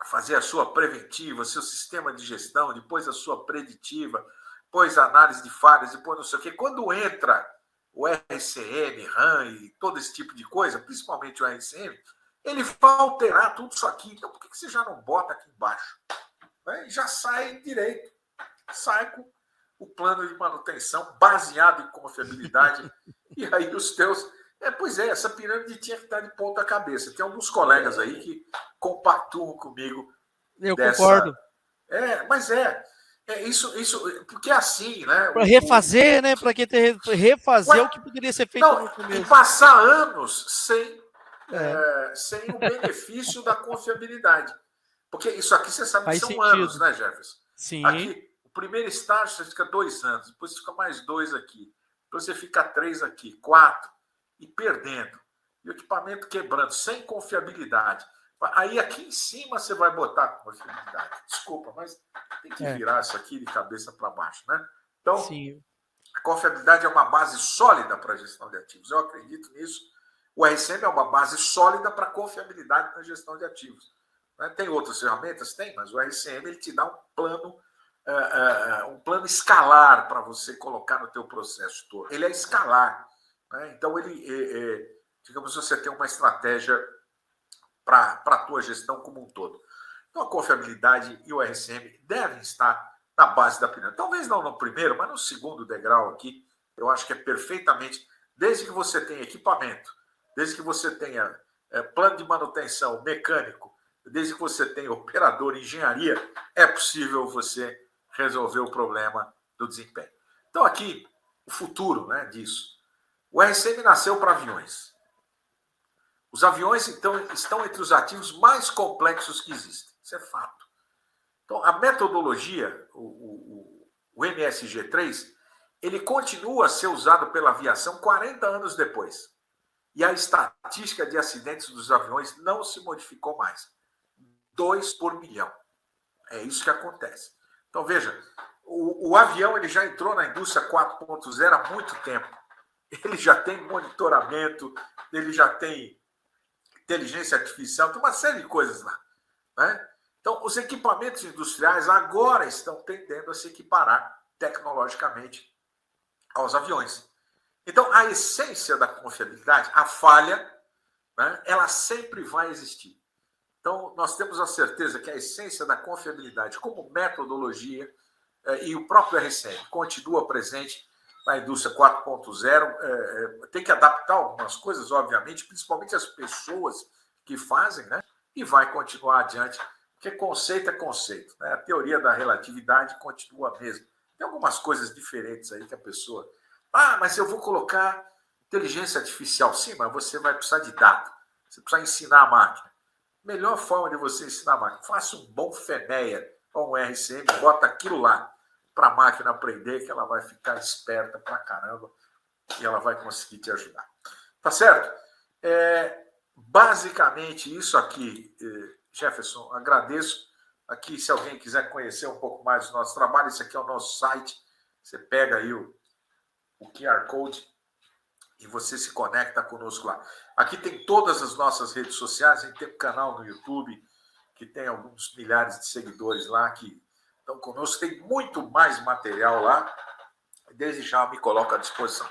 fazer a sua preventiva, seu sistema de gestão, depois a sua preditiva, depois a análise de falhas, depois não sei o quê. Quando entra o RCM, RAM e todo esse tipo de coisa, principalmente o RCM, ele vai alterar tudo isso aqui. Então, por que você já não bota aqui embaixo? Né? Já sai direito. Sai com o plano de manutenção baseado em confiabilidade. E aí os teus... Pois é, essa pirâmide tinha que estar de ponta cabeça. Tem alguns colegas aí que compactuam comigo. Eu concordo. Mas isso, porque é assim, né? Para refazer, né? Para que refazer o que poderia ser feito no começo. E passar anos sem sem o benefício da confiabilidade. Porque isso aqui, você sabe que são anos, né, Jefferson? Sim. Aqui, o primeiro estágio, você fica 2 anos, depois fica mais 2 aqui, depois você fica 3 aqui, 4, e perdendo. E o equipamento quebrando, sem confiabilidade. Aí aqui em cima você vai botar confiabilidade. Desculpa, mas tem que virar isso aqui de cabeça para baixo, né? Então, sim, a confiabilidade é uma base sólida para a gestão de ativos. Eu acredito nisso. O RCM é uma base sólida para a confiabilidade na gestão de ativos. Tem outras ferramentas? Tem, mas o RCM ele te dá um plano escalar para você colocar no teu processo todo. Ele é escalar. Então, digamos, você tem uma estratégia para a tua gestão como um todo. Então, a confiabilidade e o RCM devem estar na base da pirâmide. Talvez não no primeiro, mas no segundo degrau aqui, eu acho que é perfeitamente, desde que você tenha equipamento, desde que você tenha plano de manutenção mecânico, desde que você tenha operador, engenharia, é possível você resolver o problema do desempenho. Então, aqui, o futuro, né, disso. O RCM nasceu para aviões. Os aviões, então, estão entre os ativos mais complexos que existem. Isso é fato. Então, a metodologia, o NSG-3, ele continua a ser usado pela aviação 40 anos depois. E a estatística de acidentes dos aviões não se modificou mais. 2 por milhão. É isso que acontece. Então, veja, o avião ele já entrou na indústria 4.0 há muito tempo. Ele já tem monitoramento, ele já tem inteligência artificial, tem uma série de coisas lá. Né? Então, os equipamentos industriais agora estão tendendo a se equiparar tecnologicamente aos aviões. Então, a essência da confiabilidade, a falha, né, ela sempre vai existir. Então, nós temos a certeza que a essência da confiabilidade como metodologia e o próprio RCM continua presente na indústria 4.0. Tem que adaptar algumas coisas, obviamente, principalmente as pessoas que fazem, né? E vai continuar adiante, porque conceito é conceito. Né? A teoria da relatividade continua a mesma. Tem algumas coisas diferentes aí que a pessoa... mas eu vou colocar inteligência artificial. Sim, mas você vai precisar de dados. Você precisa ensinar a máquina. Melhor forma de você ensinar a máquina. Faça um bom FEMEA com um RCM, bota aquilo lá para a máquina aprender, que ela vai ficar esperta pra caramba e ela vai conseguir te ajudar. Tá certo? Basicamente isso aqui, Jefferson, agradeço. Aqui, se alguém quiser conhecer um pouco mais do nosso trabalho, esse aqui é o nosso site. Você pega aí o QR Code e você se conecta conosco lá. Aqui tem todas as nossas redes sociais, a gente tem um canal no YouTube que tem alguns milhares de seguidores lá que estão conosco. Tem muito mais material lá. Desde já me coloco à disposição.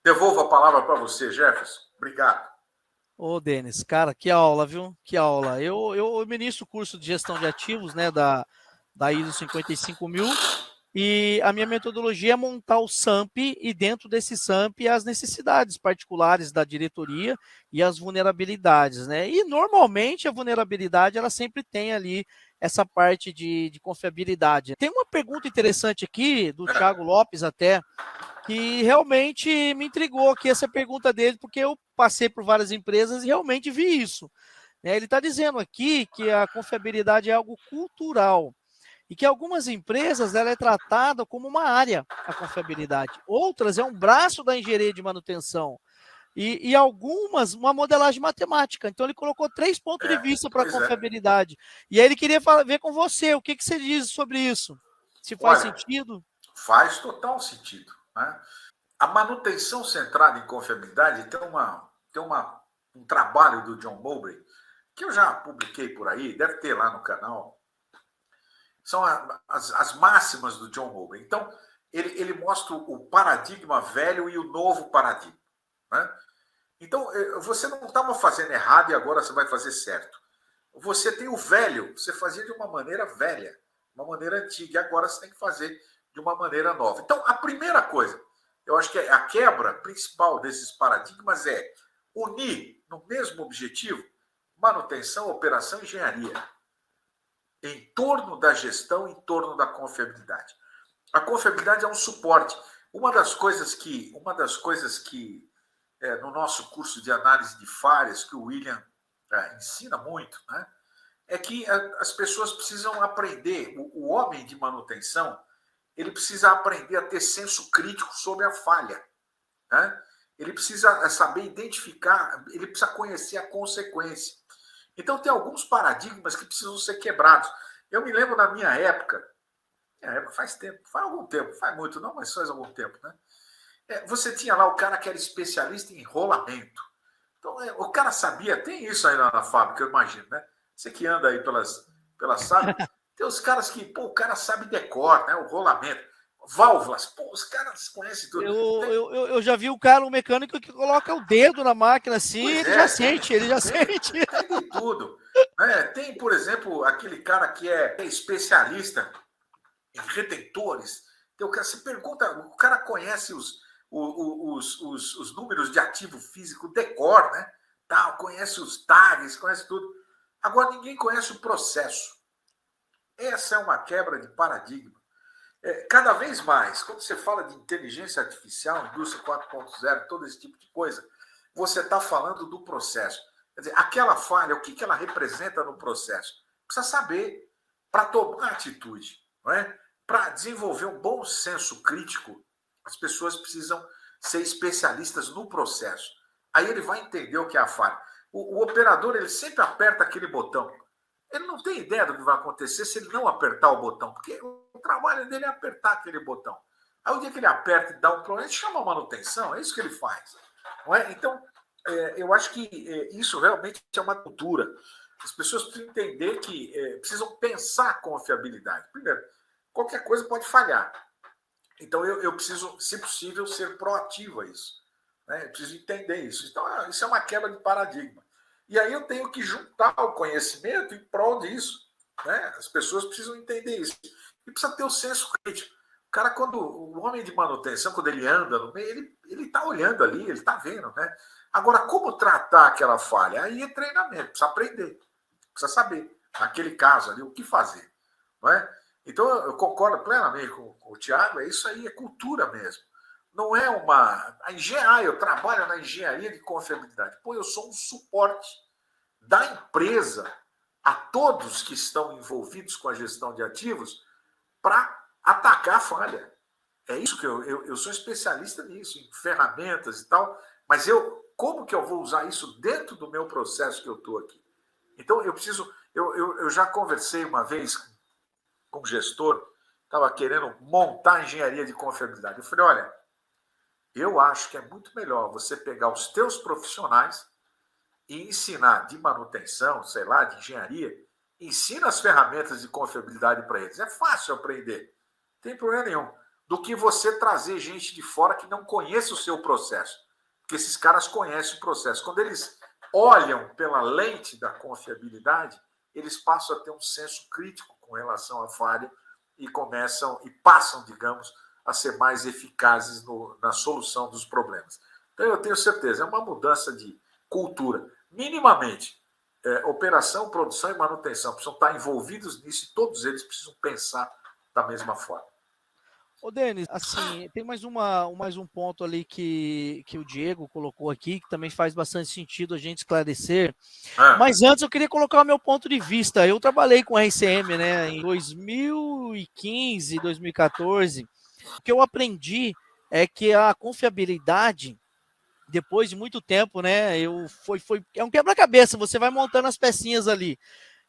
Devolvo a palavra para você, Jefferson. Obrigado. Ô, Denis, cara, que aula, viu? Que aula. Eu ministro o curso de gestão de ativos, né, da ISO 55000, e a minha metodologia é montar o SAMP e dentro desse SAMP as necessidades particulares da diretoria e as vulnerabilidades, né? E normalmente a vulnerabilidade ela sempre tem ali essa parte de confiabilidade. Tem uma pergunta interessante aqui do Thiago Lopes até, que realmente me intrigou aqui essa pergunta dele, porque eu passei por várias empresas e realmente vi isso. Ele está dizendo aqui que a confiabilidade é algo cultural e que algumas empresas ela é tratada como uma área, a confiabilidade. Outras é um braço da engenharia de manutenção. E algumas, uma modelagem matemática. Então, ele colocou 3 pontos de vista para a confiabilidade. E aí ele queria ver com você, o que você diz sobre isso? Se faz sentido? Faz total sentido. Né? A manutenção centrada em confiabilidade tem um trabalho do John Mowbray, que eu já publiquei por aí, deve ter lá no canal. São as máximas do John Mowbray. Então, ele mostra o paradigma velho e o novo paradigma. Né? Então, você não estava fazendo errado e agora você vai fazer certo. Você tem o velho, você fazia de uma maneira velha, uma maneira antiga, e agora você tem que fazer de uma maneira nova. Então, a primeira coisa, eu acho que a quebra principal desses paradigmas é unir no mesmo objetivo manutenção, operação e engenharia, em torno da gestão, em torno da confiabilidade. A confiabilidade é um suporte. Uma das coisas que no nosso curso de análise de falhas, que o William ensina muito, né? É que as pessoas precisam aprender, o homem de manutenção, ele precisa aprender a ter senso crítico sobre a falha, né? Ele precisa saber identificar, ele precisa conhecer a consequência. Então, tem alguns paradigmas que precisam ser quebrados. Eu me lembro na minha época faz tempo, faz algum tempo, faz muito não, mas faz algum tempo, né? Você tinha lá o cara que era especialista em rolamento. Então, o cara sabia, tem isso aí na fábrica, eu imagino, né? Você que anda aí pelas salas, tem os caras que, o cara sabe decor, né? O rolamento, válvulas, os caras conhecem tudo. Eu já vi o mecânico que coloca o dedo na máquina assim, ele já sente. Tem de tudo. Tem, por exemplo, aquele cara que é especialista em retentores. Então, você pergunta, o cara conhece os números de ativo físico, decor, né? Conhece os tags, conhece tudo. Agora, ninguém conhece o processo. Essa é uma quebra de paradigma. Cada vez mais, quando você fala de inteligência artificial, indústria 4.0, todo esse tipo de coisa, você está falando do processo. Quer dizer, aquela falha, o que ela representa no processo? Precisa saber para tomar atitude, não é? Para desenvolver um bom senso crítico, as pessoas precisam ser especialistas no processo. Aí ele vai entender o que é a falha. O operador, ele sempre aperta aquele botão. Ele não tem ideia do que vai acontecer se ele não apertar o botão, porque o trabalho dele é apertar aquele botão. Aí o dia que ele aperta e dá um problema, ele chama a manutenção, é isso que ele faz. Não é? Então, eu acho que isso realmente é uma cultura. As pessoas precisam entender que precisam pensar com a confiabilidade. Primeiro, qualquer coisa pode falhar. Então, eu preciso, se possível, ser proativo a isso. Né? Eu preciso entender isso. Então, isso é uma quebra de paradigma. E aí eu tenho que juntar o conhecimento em prol disso. Né? As pessoas precisam entender isso. E precisa ter o senso crítico. O cara, o homem de manutenção, quando ele anda no meio, ele está olhando ali, ele está vendo. Né? Agora, como tratar aquela falha? Aí é treinamento, precisa aprender, precisa saber, naquele caso ali, o que fazer. Não é? Então, eu concordo plenamente com o Thiago, isso aí é cultura mesmo. Não é eu trabalho na engenharia de confiabilidade. Eu sou um suporte da empresa a todos que estão envolvidos com a gestão de ativos para atacar a falha. É isso que eu sou especialista nisso, em ferramentas e tal, mas como que eu vou usar isso dentro do meu processo que eu estou aqui? Então, eu já conversei uma vez com um gestor, estava querendo montar a engenharia de confiabilidade. Eu falei, olha, eu acho que é muito melhor você pegar os teus profissionais e ensinar de manutenção, sei lá, de engenharia, ensina as ferramentas de confiabilidade para eles. É fácil aprender, não tem problema nenhum. Do que você trazer gente de fora que não conheça o seu processo. Porque esses caras conhecem o processo. Quando eles olham pela lente da confiabilidade, eles passam a ter um senso crítico com relação à falha e passam, digamos, a ser mais eficazes na solução dos problemas. Então, eu tenho certeza, é uma mudança de cultura. Minimamente, operação, produção e manutenção precisam estar envolvidos nisso e todos eles precisam pensar da mesma forma. Ô, Denis, assim, tem mais um ponto ali que o Diego colocou aqui, que também faz bastante sentido a gente esclarecer. Mas antes eu queria colocar o meu ponto de vista. Eu trabalhei com RCM, né, em 2015, 2014. O que eu aprendi é que a confiabilidade, depois de muito tempo, né, é um quebra-cabeça, você vai montando as pecinhas ali.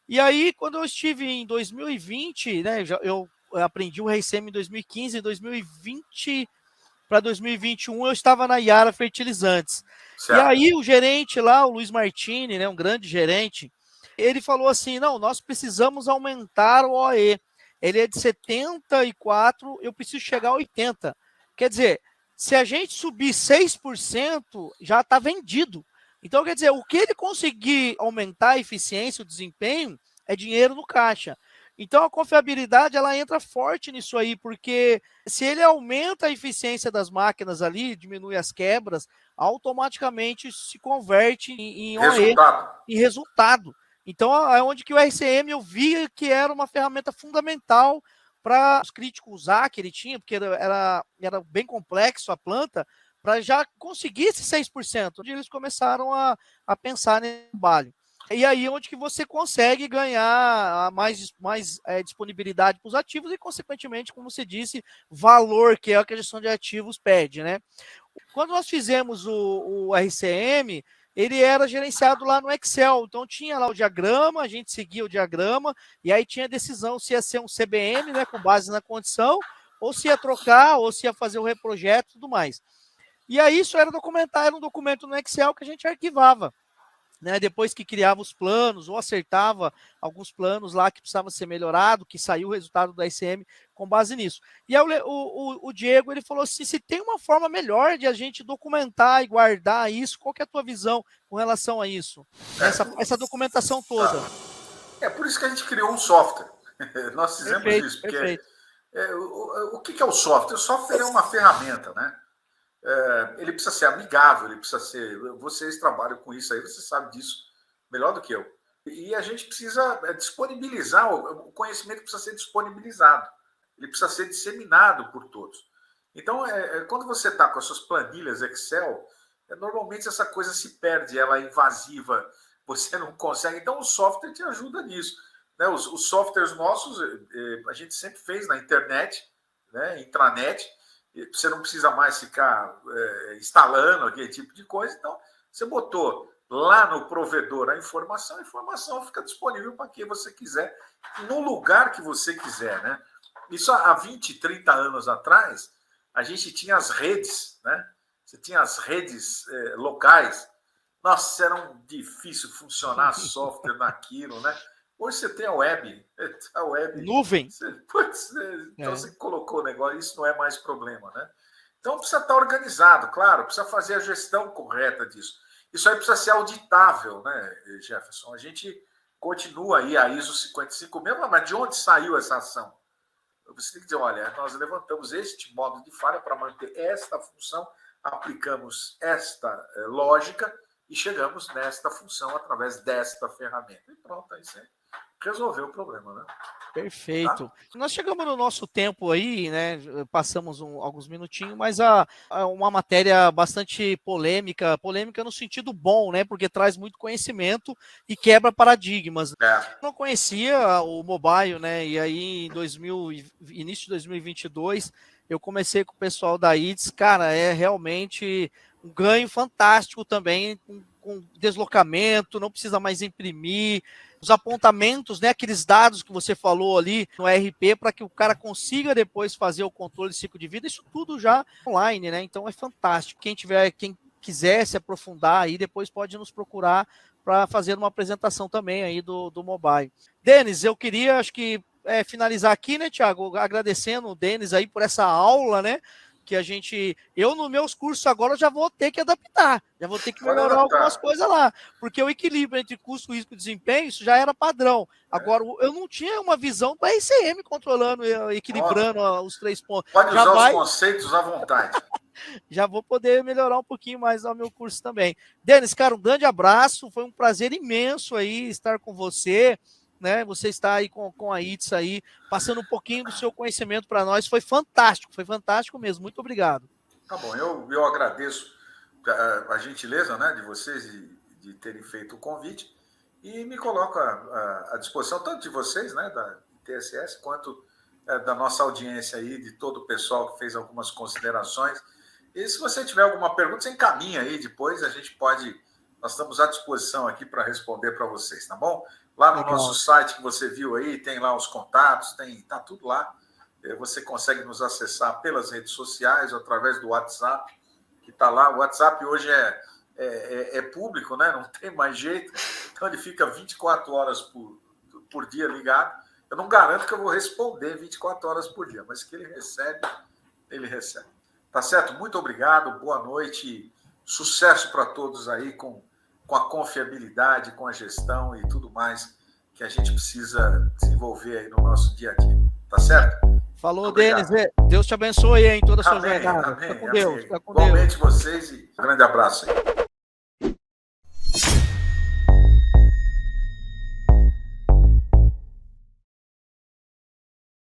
E aí, quando eu estive em 2020, né, eu aprendi o RCM em 2015, em 2020 para 2021 eu estava na Yara Fertilizantes. Certo. E aí o gerente lá, o Luiz Martini, né, um grande gerente, ele falou assim, não, nós precisamos aumentar o OE. Ele é de 74, eu preciso chegar a 80. Quer dizer, se a gente subir 6%, já está vendido. Então, quer dizer, o que ele conseguir aumentar a eficiência, o desempenho, é dinheiro no caixa. Então, a confiabilidade, ela entra forte nisso aí, porque se ele aumenta a eficiência das máquinas ali, diminui as quebras, automaticamente se converte em resultado. Então, é onde que o RCM eu via que era uma ferramenta fundamental para os críticos usar, que ele tinha, porque era bem complexo a planta, para já conseguir esse 6%, onde eles começaram a pensar nesse trabalho. E aí onde que você consegue ganhar mais disponibilidade para os ativos e, consequentemente, como você disse, valor, que é o que a gestão de ativos pede, né? Quando nós fizemos o RCM, ele era gerenciado lá no Excel, então tinha lá o diagrama, a gente seguia o diagrama, e aí tinha a decisão se ia ser um CBM, né, com base na condição, ou se ia trocar, ou se ia fazer o reprojeto e tudo mais. E aí isso era um documento no Excel que a gente arquivava, né, depois que criava os planos, ou acertava alguns planos lá que precisavam ser melhorados, que saiu o resultado do ICM com base nisso. E aí o Diego, ele falou assim, se tem uma forma melhor de a gente documentar e guardar isso, qual que é a tua visão com relação a isso? Essa documentação toda. É por isso que a gente criou um software. Nós fizemos isso, porque o que é o software? O software é uma ferramenta, né? Ele precisa ser amigável, ele precisa ser... Vocês trabalham com isso aí, você sabe disso melhor do que eu. E a gente precisa disponibilizar, o conhecimento precisa ser disponibilizado, ele precisa ser disseminado por todos. Então, quando você está com as suas planilhas Excel, normalmente essa coisa se perde, ela é invasiva, você não consegue. Então, o software te ajuda nisso, né? Os softwares nossos, a gente sempre fez na internet, né? Intranet. Você não precisa mais ficar instalando aquele tipo de coisa. Então, você botou lá no provedor a informação fica disponível para quem você quiser, no lugar que você quiser, né? Isso há 20, 30 anos atrás, a gente tinha as redes, né? Você tinha as redes locais. Nossa, era difícil funcionar software naquilo, né? Hoje você tem a web. Nuvem. Então você colocou o negócio, isso não é mais problema, né? Então precisa estar organizado, claro, precisa fazer a gestão correta disso. Isso aí precisa ser auditável, né, Jefferson? A gente continua aí a ISO 55000, mas de onde saiu essa ação? Você tem que dizer, olha, nós levantamos este modo de falha para manter esta função, aplicamos esta lógica e chegamos nesta função através desta ferramenta. E pronto, aí você resolveu o problema, né? Perfeito. Tá? Nós chegamos no nosso tempo aí, né? Passamos alguns minutinhos, mas uma matéria bastante polêmica no sentido bom, né? Porque traz muito conhecimento e quebra paradigmas. Não conhecia o mobile, né? E aí início de 2022, eu comecei com o pessoal da ITS, cara, é realmente um ganho fantástico também, com deslocamento, não precisa mais imprimir, os apontamentos, né, aqueles dados que você falou ali no RP, para que o cara consiga depois fazer o controle de ciclo de vida, isso tudo já online, né? Então é fantástico. Quem quiser se aprofundar aí, depois pode nos procurar para fazer uma apresentação também aí do mobile. Denis, eu queria, acho que finalizar aqui, né, Thiago, agradecendo o Denis aí por essa aula, né, que eu nos meus cursos agora já vou ter que adaptar, já vou ter que melhorar algumas coisas lá, porque o equilíbrio entre custo, risco e desempenho, isso já era padrão. Agora, eu não tinha uma visão do RCM controlando, equilibrando os 3 pontos. Pode usar os conceitos à vontade. Já vou poder melhorar um pouquinho mais ao meu curso também. Denis, cara, um grande abraço, foi um prazer imenso aí estar com você, né? Você está aí com a ITS aí, passando um pouquinho do seu conhecimento para nós, foi fantástico mesmo, muito obrigado. Tá bom, eu agradeço a gentileza, né, de vocês de terem feito o convite e me coloco à disposição, tanto de vocês, né, da TSS, quanto da nossa audiência aí, de todo o pessoal que fez algumas considerações. E se você tiver alguma pergunta, você encaminha aí depois, nós estamos à disposição aqui para responder para vocês, tá bom? Lá no nosso site que você viu aí, tem lá os contatos, tá tudo lá. Você consegue nos acessar pelas redes sociais, através do WhatsApp, que está lá. O WhatsApp hoje é público, né? Não tem mais jeito. Então ele fica 24 horas por dia ligado. Eu não garanto que eu vou responder 24 horas por dia, mas que ele recebe. Tá certo? Muito obrigado, boa noite, sucesso para todos aí com a confiabilidade, com a gestão e tudo mais que a gente precisa desenvolver aí no nosso dia a dia. Tá certo? Falou, Denis. Deus te abençoe em toda a sua jornada. Amém, fica com Deus. Igualmente vocês e um grande abraço aí.